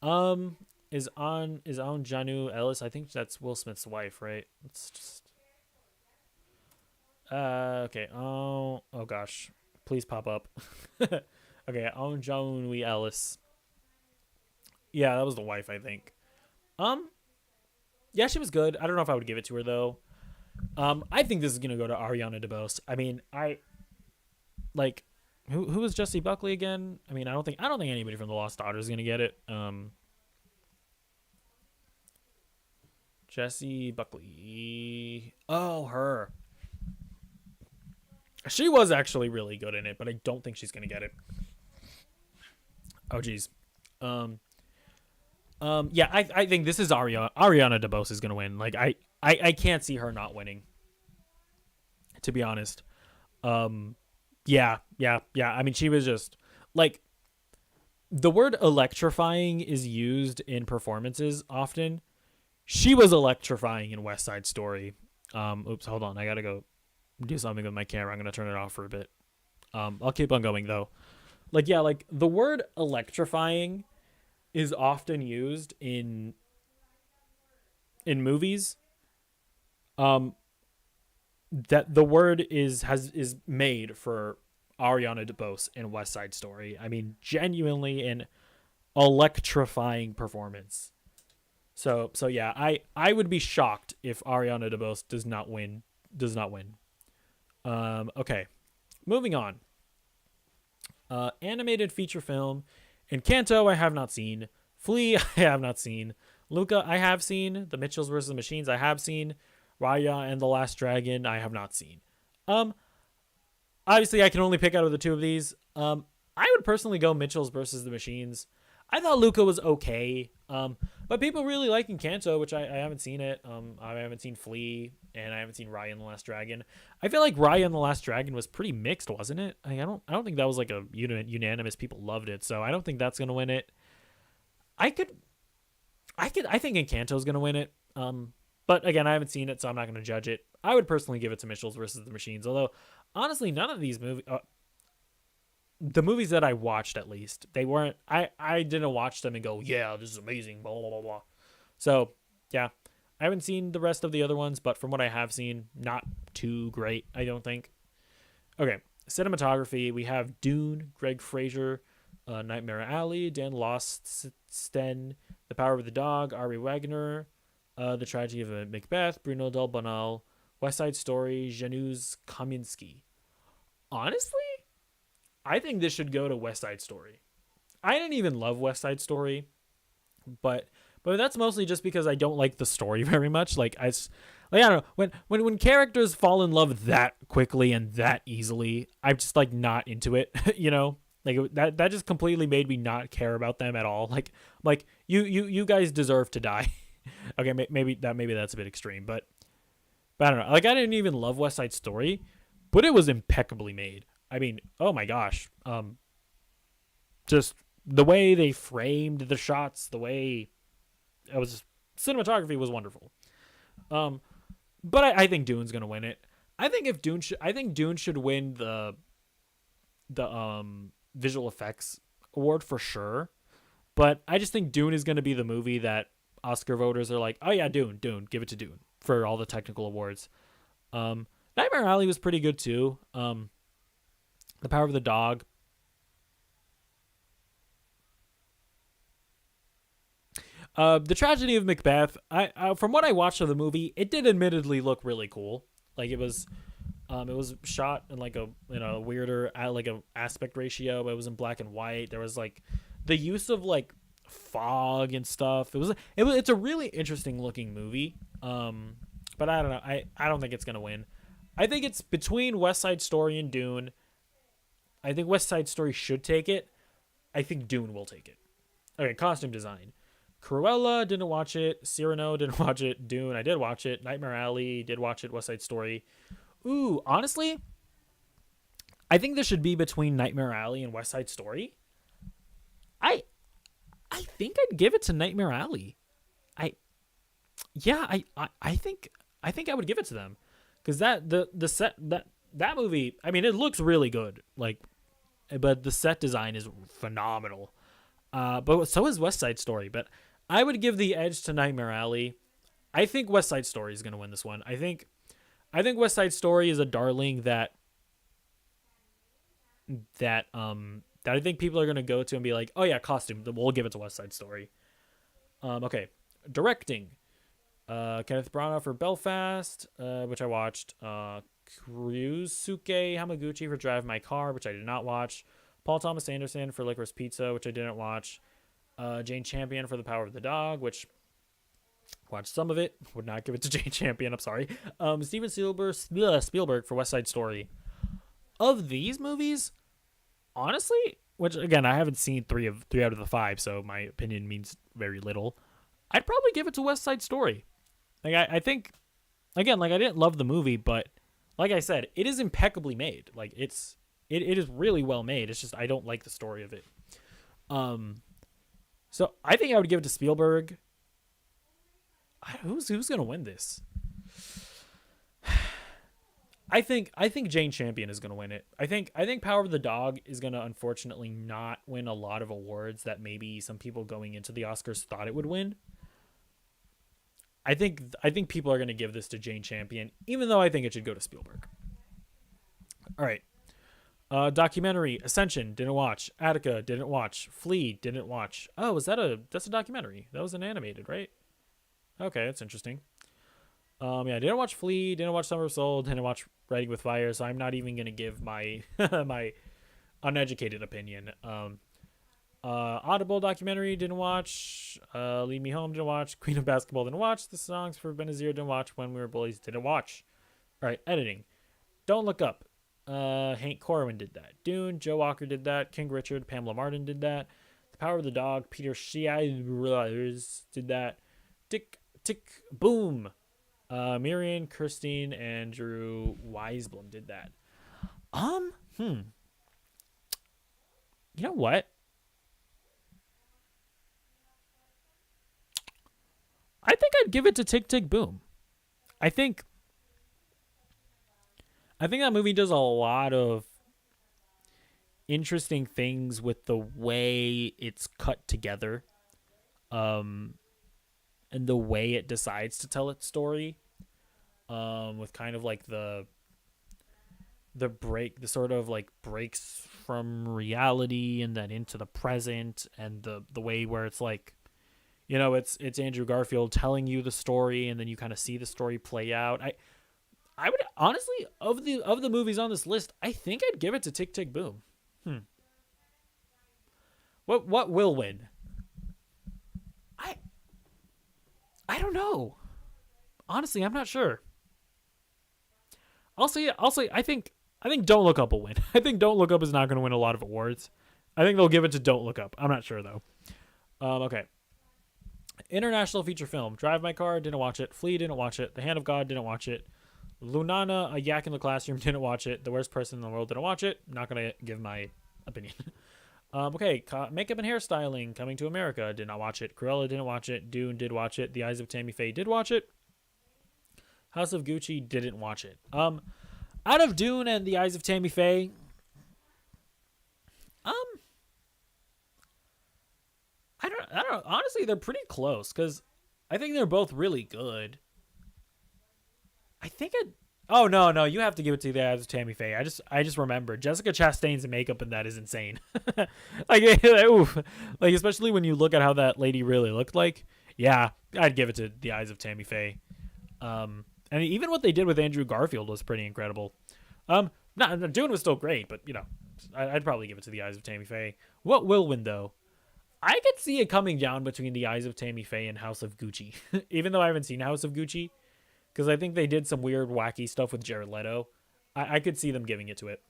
Is Aun Janu Ellis? I think that's Will Smith's wife, right? Let's just. Okay. Oh gosh. Please pop up. Okay, Aun Janui Ellis. Yeah, that was the wife, I think. Yeah, she was good. I don't know if I would give it to her though. I think this is gonna go to Ariana DeBose. I mean, like, who was Jessie Buckley again? I mean, I don't think anybody from The Lost Daughter is gonna get it. Jessie Buckley. Oh, her. She was actually really good in it, but I don't think she's gonna get it. Oh, geez. Yeah, I think this is Ariana DeBose is gonna win. Like, I can't see her not winning, to be honest. Yeah. I mean, she was just like, the word electrifying is used in performances often. She was electrifying in West Side Story. Oops, hold on. I gotta go do something with my camera. I'm gonna turn it off for a bit. I'll keep on going though. Like, yeah, like the word electrifying is often used in movies. That the word is made for Ariana DeBose in West Side Story. I mean, genuinely an electrifying performance. So yeah, I would be shocked if Ariana DeBose does not win. Okay, moving on. Animated feature film. Encanto, I have not seen. Flea, I have not seen. Luca, I have seen. The Mitchells vs. the Machines, I have seen. Raya and the Last Dragon, I have not seen. Obviously, I can only pick out of the two of these. I would personally go Mitchells vs. the Machines. I thought Luca was okay. But people really like Encanto, which I haven't seen it. I haven't seen Flea, and I haven't seen Raya and the Last Dragon. I feel like Raya and the Last Dragon was pretty mixed, wasn't it? I don't think that was like a unanimous. People loved it, so I don't think that's gonna win it. I think Encanto's gonna win it. But again, I haven't seen it, so I'm not gonna judge it. I would personally give it to Mitchells versus the Machines, although honestly, none of these movies. The movies that I watched, at least, they weren't. I didn't watch them and go, yeah, this is amazing, blah blah blah blah. So yeah, I haven't seen the rest of the other ones, but from what I have seen, not too great, I don't think. Okay, cinematography. We have Dune, Greg Fraser, Nightmare Alley, Dan Losten, The Power of the Dog, Ari Wagner, The Tragedy of Macbeth, Bruno Del Bonal, West Side Story, Janusz Kaminski. Honestly, I think this should go to West Side Story. I didn't even love West Side Story, but that's mostly just because I don't like the story very much. Like, I don't know, when characters fall in love that quickly and that easily, I'm just like not into it. You know, like that just completely made me not care about them at all. Like you guys deserve to die. Okay, maybe that's a bit extreme, but But I don't know. Like I didn't even love West Side Story, but it was impeccably made. I mean, oh my gosh. Just the way they framed the shots, the way it was, cinematography was wonderful. Um, but I think Dune's gonna win it. I think Dune should win the visual effects award for sure. But I just think Dune is gonna be the movie that Oscar voters are like, oh yeah, Dune, give it to Dune for all the technical awards. Nightmare Alley was pretty good too. The Power of the Dog. The Tragedy of Macbeth. I from what I watched of the movie, it did admittedly look really cool. Like it was shot in like a weirder like a aspect ratio. But it was in black and white. There was like the use of like fog and stuff. It's a really interesting looking movie. But I don't know. I don't think it's gonna win. I think it's between West Side Story and Dune. I think West Side Story should take it. I think Dune will take it. Okay, costume design. Cruella, didn't watch it. Cyrano, didn't watch it. Dune, I did watch it. Nightmare Alley, did watch it. West Side Story. Ooh, honestly, I think this should be between Nightmare Alley and West Side Story. I I think I'd give it to Nightmare Alley. I yeah, I think I would give it to them. Cuz the set that movie, I mean, it looks really good. Like but the set design is phenomenal. But so is West Side Story, but I would give the edge to Nightmare Alley. I think West Side Story is going to win this one. I think West Side Story is a darling that I think people are going to go to and be like, "Oh yeah, costume, we'll give it to West Side Story." Okay. Directing. Kenneth Branagh for Belfast, which I watched. Ryusuke Hamaguchi for Drive My Car, which I did not watch. Paul Thomas Anderson for Licorice Pizza, which I didn't watch. Jane Champion for The Power of the Dog, which watched some of it. Would not give it to Jane Champion. I'm sorry. Steven Spielberg for West Side Story. Of these movies, honestly, which again I haven't seen three out of the five, so my opinion means very little. I'd probably give it to West Side Story. Like I think, again, like I didn't love the movie, but like I said, it is impeccably made. Like it is really well made. It's just I don't like the story of it. So I think I would give it to Spielberg. Who's gonna win this? I think Jane Champion is gonna win it. I think Power of the Dog is gonna unfortunately not win a lot of awards that maybe some people going into the Oscars thought it would win. I think people are gonna give this to Jane Champion, even though I think it should go to Spielberg. All right. Documentary. Ascension, didn't watch. Attica, didn't watch. Flea, didn't watch. Oh, that's a documentary. That was an animated, right? Okay, that's interesting. Yeah, didn't watch Flea, didn't watch Summer of Soul, didn't watch Writing with Fire, so I'm not even gonna give my my uneducated opinion. Audible documentary, didn't watch. Lead Me Home, didn't watch. Queen of Basketball, didn't watch. The Songs for Benazir, didn't watch. When We Were Bullies, didn't watch. All right, editing. Don't Look Up. Hank Corwin did that. Dune, Joe Walker did that. King Richard, Pamela Martin did that. The Power of the Dog, Peter Shiers did that. Tick, Boom. Miriam, Kirstine, and Drew Weisblum did that. You know what? I think I'd give it to Tick, Boom. I think that movie does a lot of interesting things with the way it's cut together, and the way it decides to tell its story, with kind of like the sort of like breaks from reality and then into the present, and the way where it's like, you know, it's Andrew Garfield telling you the story, and then you kind of see the story play out. I would honestly, of the movies on this list, I think I'd give it to Tick, Boom. What will win? I don't know. Honestly, I'm not sure. I'll say I think Don't Look Up will win. I think Don't Look Up is not going to win a lot of awards. I think they'll give it to Don't Look Up. I'm not sure though. Okay. International feature film. Drive My Car, didn't watch it. Flea, didn't watch it. The Hand of God, didn't watch it. Lunana, a yak in the classroom, didn't watch it. The worst person in the world didn't watch it. Not gonna give my opinion. Okay, makeup and hairstyling coming to America. Did not watch it. Cruella didn't watch it. Dune did watch it. The Eyes of Tammy Faye did watch it. House of Gucci didn't watch it. Out of Dune and The Eyes of Tammy Faye, um, I don't know. Honestly, they're pretty close because I think they're both really good. I think it. Oh no, you have to give it to The Eyes of Tammy Faye. I just remembered Jessica Chastain's makeup in that is insane. like, oof. Like especially when you look at how that lady really looked like. Yeah, I'd give it to The Eyes of Tammy Faye. And even what they did with Andrew Garfield was pretty incredible. Dune was still great, but I'd probably give it to The Eyes of Tammy Faye. What will win though? I could see it coming down between The Eyes of Tammy Faye and House of Gucci, even though I haven't seen House of Gucci, because I think they did some weird, wacky stuff with Jared Leto. I could see them giving it to it.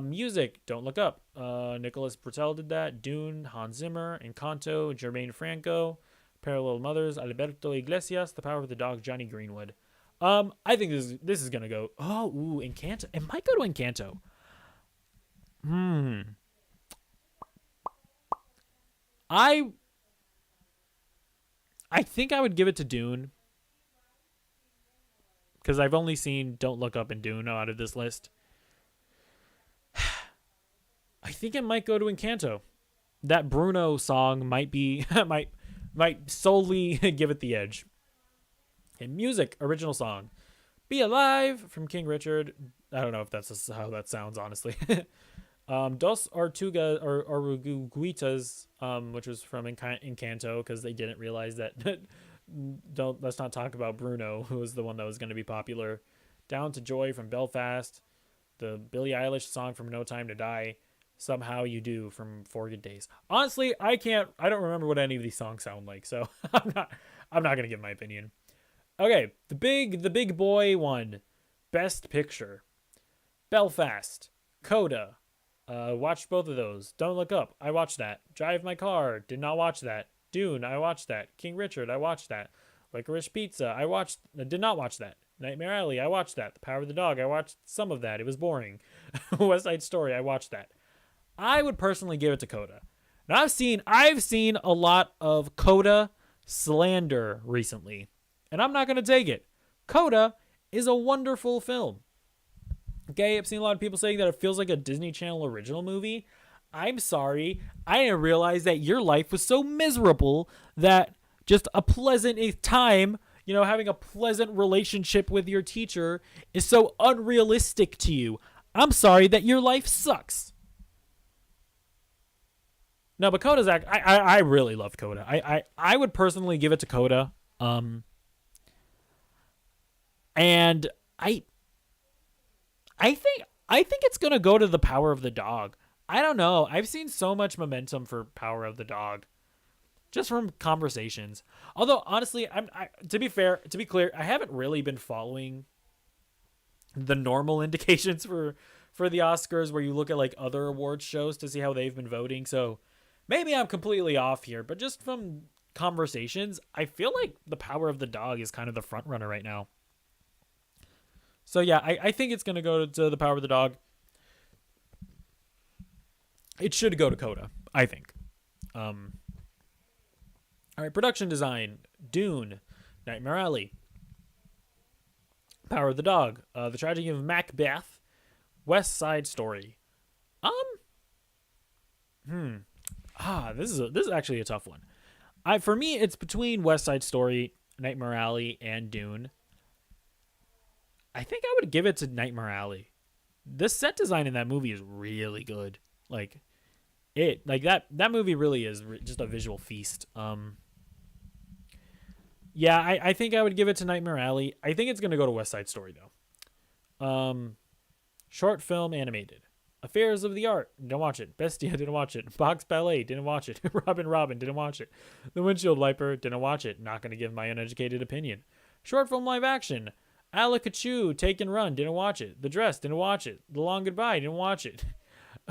Music, Don't Look Up. Nicholas Britell did that. Dune, Hans Zimmer, Encanto, Jermaine Franco, Parallel Mothers, Alberto Iglesias, The Power of the Dog, Johnny Greenwood. I think this is gonna go. Oh, Encanto. It might go to Encanto. I think I would give it to Dune because I've only seen Don't Look Up and Dune out of this list. I think it might go to Encanto. That Bruno song might be might solely give it the edge. And music, original song, Be Alive from King Richard. I don't know if that's how that sounds, honestly. Dos Oruguitas, which was from Encanto, because they didn't realize that. Let's not talk about Bruno, who was the one that was going to be popular. Down to Joy from Belfast. The Billie Eilish song from No Time to Die. Somehow You Do from 4 Good Days. Honestly, I don't remember what any of these songs sound like, so I'm not going to give my opinion. Okay, the big boy one. Best Picture. Belfast. Coda. Watched both of those. Don't Look Up. I watched that. Drive My Car. Did not watch that. Dune. I watched that. King Richard. I watched that. Licorice Pizza. Did not watch that. Nightmare Alley. I watched that. The Power of the Dog. I watched some of that. It was boring. West Side Story. I watched that. I would personally give it to Coda. Now I've seen a lot of Coda slander recently, and I'm not going to take it. Coda is a wonderful film. Okay, I've seen a lot of people saying that it feels like a Disney Channel original movie. I'm sorry. I didn't realize that your life was so miserable that just a pleasant time, having a pleasant relationship with your teacher is so unrealistic to you. I'm sorry that your life sucks. No, but Coda's I really loved Coda. I would personally give it to Coda. And I think it's gonna go to The Power of the Dog. I don't know. I've seen so much momentum for Power of the Dog, just from conversations. Although honestly, to be clear, I haven't really been following the normal indications for the Oscars, where you look at like other awards shows to see how they've been voting. So maybe I'm completely off here, but just from conversations, I feel like The Power of the Dog is kind of the front runner right now. So yeah, I think it's going to go to The Power of the Dog. It should go to Coda, I think. All right, production design, Dune, Nightmare Alley, Power of the Dog, The Tragedy of Macbeth, West Side Story. This is actually a tough one. For me, it's between West Side Story, Nightmare Alley, and Dune. I think I would give it to Nightmare Alley. The set design in that movie is really good. That movie really is just a visual feast. Yeah, I think I would give it to Nightmare Alley. I think it's gonna go to West Side Story though. Short film animated. Affairs of the Art, didn't watch it. Bestia, didn't watch it. Box Ballet, didn't watch it. Robin, didn't watch it. The Windshield Wiper, didn't watch it. Not gonna give my uneducated opinion. Short film live action. Alakachu, Take and Run, didn't watch it. The Dress, didn't watch it. The Long Goodbye, didn't watch it.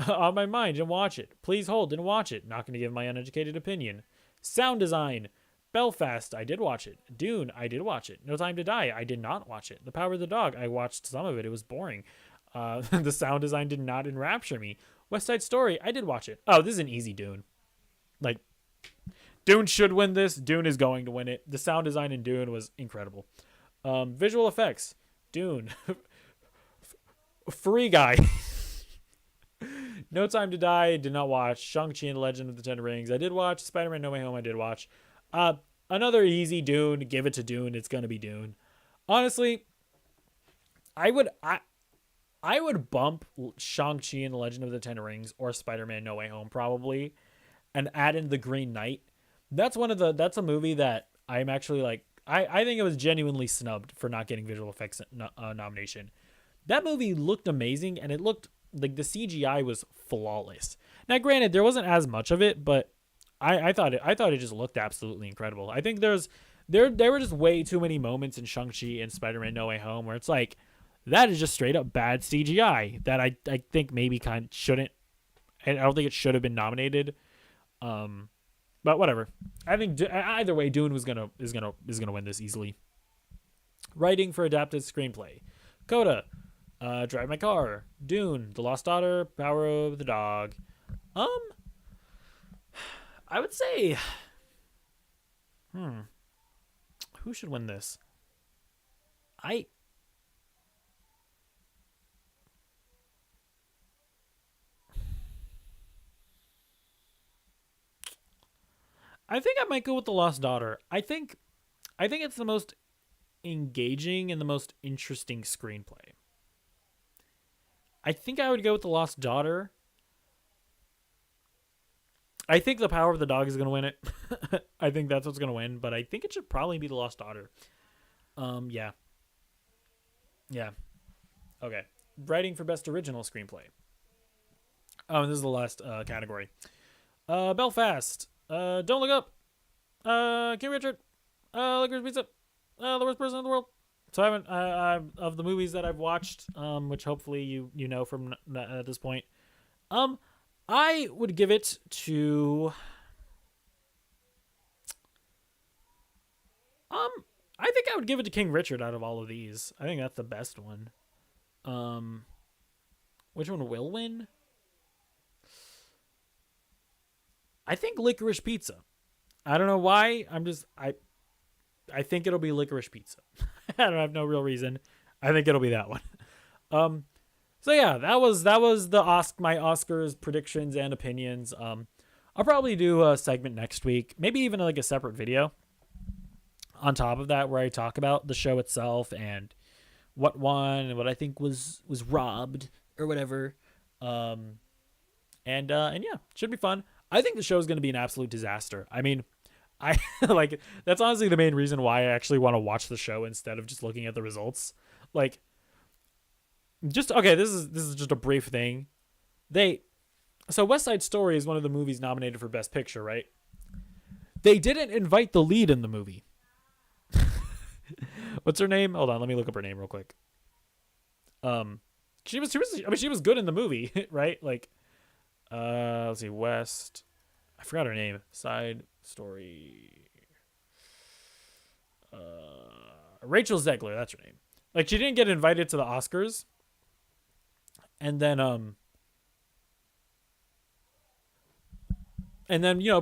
On My Mind, didn't watch it. Please Hold, didn't watch it. Not going to give my uneducated opinion. Sound design, Belfast, I did watch it. Dune, I did watch it. No Time to Die, I did not watch it. The Power of the Dog, I watched some of it. It was boring. The sound design did not enrapture me. West Side Story, I did watch it. Oh, this is an easy Dune. Like, Dune should win this. Dune is going to win it. The sound design in Dune was incredible. Visual effects, Dune. Free Guy. No Time to Die, did not watch. Shang-Chi and the Legend of the Ten Rings, I did watch. Spider-Man No Way Home, I did watch. Another easy Dune. Give it to Dune. It's going to be Dune. Honestly, I would bump Shang-Chi and the Legend of the Ten Rings or Spider-Man No Way Home probably and add in The Green Knight. That's a movie that I'm actually like, I think it was genuinely snubbed for not getting visual effects nomination. That movie looked amazing, and it looked like the CGI was flawless. Now, granted, there wasn't as much of it, but I thought it just looked absolutely incredible. I think there were just way too many moments in Shang-Chi and Spider-Man No Way Home where it's like, that is just straight up bad CGI that I think maybe shouldn't, and I don't think it should have been nominated. But whatever. I think either way, Dune is gonna win this easily. Writing for adapted screenplay: Coda, Drive My Car, Dune, The Lost Daughter, Power of the Dog. I would say, who should win this? I think I might go with The Lost Daughter. I think it's the most engaging and the most interesting screenplay. I think I would go with The Lost Daughter. I think The Power of the Dog is going to win it. I think that's what's going to win, but I think it should probably be The Lost Daughter. Yeah. Okay. Writing for Best Original Screenplay. Oh, and this is the last category. Belfast. Don't Look Up. King Richard. Licorice Pizza. The Worst Person in the World. So I haven't of the movies that I've watched, which hopefully you know from at this point. I would give it to. I think I would give it to King Richard out of all of these. I think that's the best one. Which one will win? I think Licorice Pizza. I don't know why. I think it'll be Licorice Pizza. I don't have no real reason. I think it'll be that one. So yeah, that was my Oscars predictions and opinions. I'll probably do a segment next week, maybe even like a separate video on top of that where I talk about the show itself and what won and what I think was robbed or whatever. And yeah, should be fun. I think the show is going to be an absolute disaster. I mean, I like that's honestly the main reason why I actually want to watch the show instead of just looking at the results. Like, just okay, this is just a brief thing. So West Side Story is one of the movies nominated for Best Picture, right? They didn't invite the lead in the movie. What's her name? Hold on, let me look up her name real quick. She was good in the movie, right? Like, let's see, West. I forgot her name. Side Story. Rachel Zegler, that's her name. Like, she didn't get invited to the Oscars. And then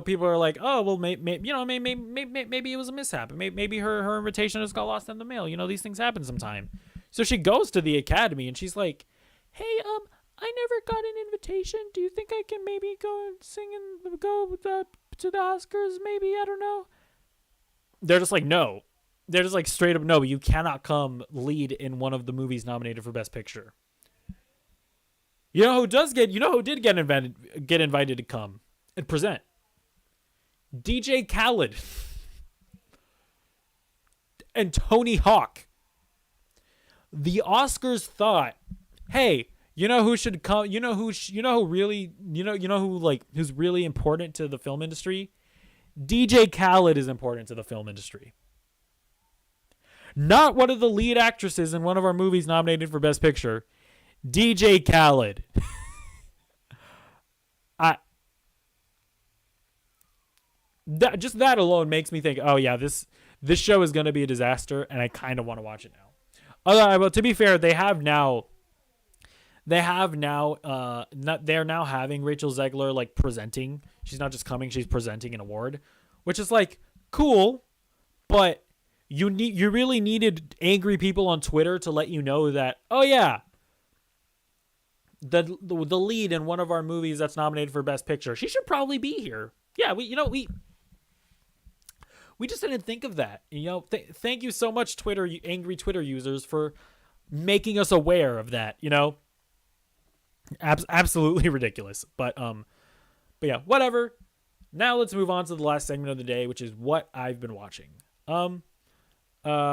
people are like, oh, well, maybe it was a mishap. Maybe her invitation just got lost in the mail. These things happen sometime. So she goes to the Academy and she's like, hey, I never got an invitation. Do you think I can maybe go and sing and go to the Oscars? Maybe, I don't know. They're just like, no. They're just like straight up, no, you cannot come lead in one of the movies nominated for Best Picture. You know who did get invited to come and present? DJ Khaled and Tony Hawk. The Oscars thought, hey, you know who should come? Who's really important to the film industry? DJ Khaled is important to the film industry. Not one of the lead actresses in one of our movies nominated for Best Picture. DJ Khaled. that alone makes me think, oh yeah, this show is gonna be a disaster, and I kind of want to watch it now. Although, well, to be fair, they're now having Rachel Zegler like presenting. She's not just coming; she's presenting an award, which is like cool. But you really needed angry people on Twitter to let you know that, oh yeah, the lead in one of our movies that's nominated for Best Picture, she should probably be here. Yeah, we just didn't think of that. Thank you so much, angry Twitter users, for making us aware of that. Absolutely ridiculous. But yeah, whatever. Now let's move on to the last segment of the day, which is what I've been watching. I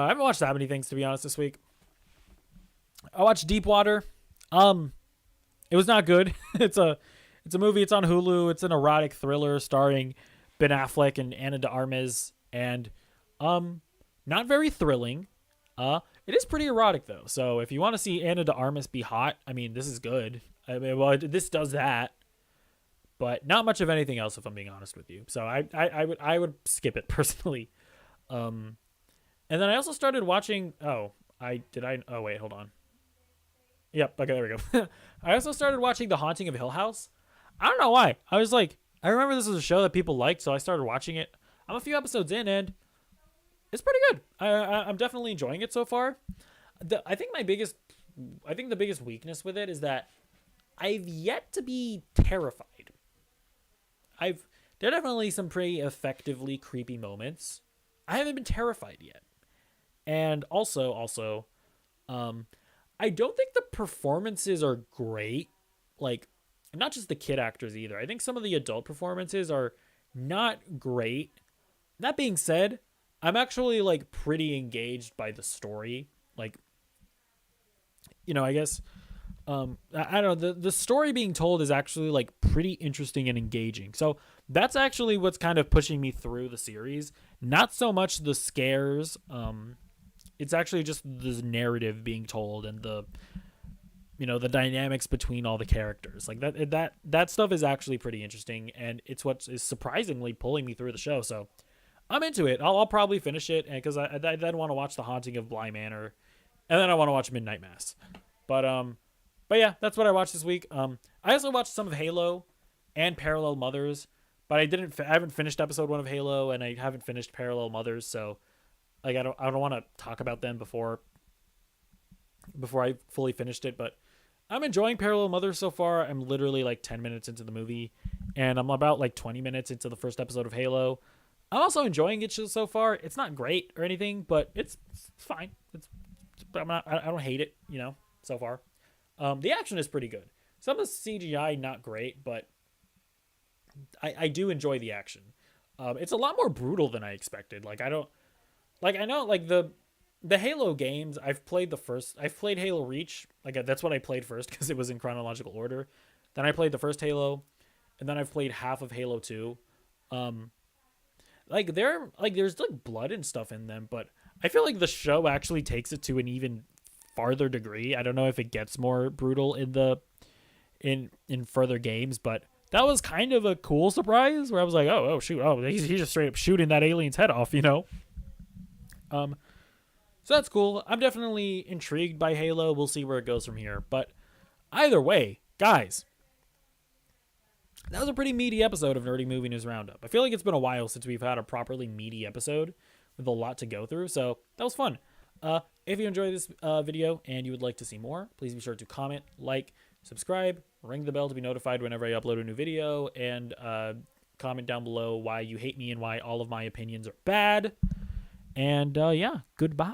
haven't watched that many things, to be honest, this week. I watched Deepwater. It was not good. It's a movie. It's on Hulu. It's an erotic thriller starring Ben Affleck and Ana de Armas, and not very thrilling. It is pretty erotic though. So if you want to see Ana de Armas be hot, I mean, this is good. I mean, well, this does that, but not much of anything else, if I'm being honest with you. So I would skip it personally. And then I also started watching. Oh wait, hold on. Yep. Okay, there we go. I also started watching The Haunting of Hill House. I don't know why. I was like, I remember this was a show that people liked, so I started watching it. I'm a few episodes in, and it's pretty good. I'm definitely enjoying it so far. I think the biggest weakness with it is that I've yet to be terrified. There are definitely some pretty effectively creepy moments. I haven't been terrified yet. And also, I don't think the performances are great. Like, not just the kid actors either. I think some of the adult performances are not great. That being said, I'm actually like pretty engaged by the story. Like, I guess I don't know, the story being told is actually like pretty interesting and engaging. So that's actually what's kind of pushing me through the series. Not so much the scares. It's actually just the narrative being told and the dynamics between all the characters. Like that stuff is actually pretty interesting, and it's what is surprisingly pulling me through the show. So I'm into it. I'll probably finish it, because I then want to watch The Haunting of Bly Manor, and then I want to watch Midnight Mass. But yeah, that's what I watched this week. I also watched some of Halo and Parallel Mothers, but I haven't finished episode 1 of Halo, and I haven't finished Parallel Mothers, so like I don't want to talk about them before I fully finished it. But I'm enjoying Parallel Mothers so far. I'm literally like 10 minutes into the movie, and I'm about like 20 minutes into the first episode of Halo. I'm also enjoying it so far. It's not great or anything, but it's fine. I don't hate it, so far. The action is pretty good. Some of the CGI not great, but I do enjoy the action. It's a lot more brutal than I expected. I know the Halo games, I've played Halo Reach. That's what I played first because it was in chronological order. Then I played the first Halo, and then I've played half of Halo 2. There's blood and stuff in them, but I feel like the show actually takes it to an even farther degree. I don't know if it gets more brutal in further games, but that was kind of a cool surprise where I was like, oh shoot, he's just straight up shooting that alien's head off, So that's cool. I'm definitely intrigued by Halo. We'll see where it goes from here. But either way, guys, that was a pretty meaty episode of Nerdy Movie News Roundup. I feel like it's been a while since we've had a properly meaty episode with a lot to go through, so that was fun. If you enjoyed this video and you would like to see more, please be sure to comment, like, subscribe, ring the bell to be notified whenever I upload a new video, and comment down below why you hate me and why all of my opinions are bad. And yeah, goodbye.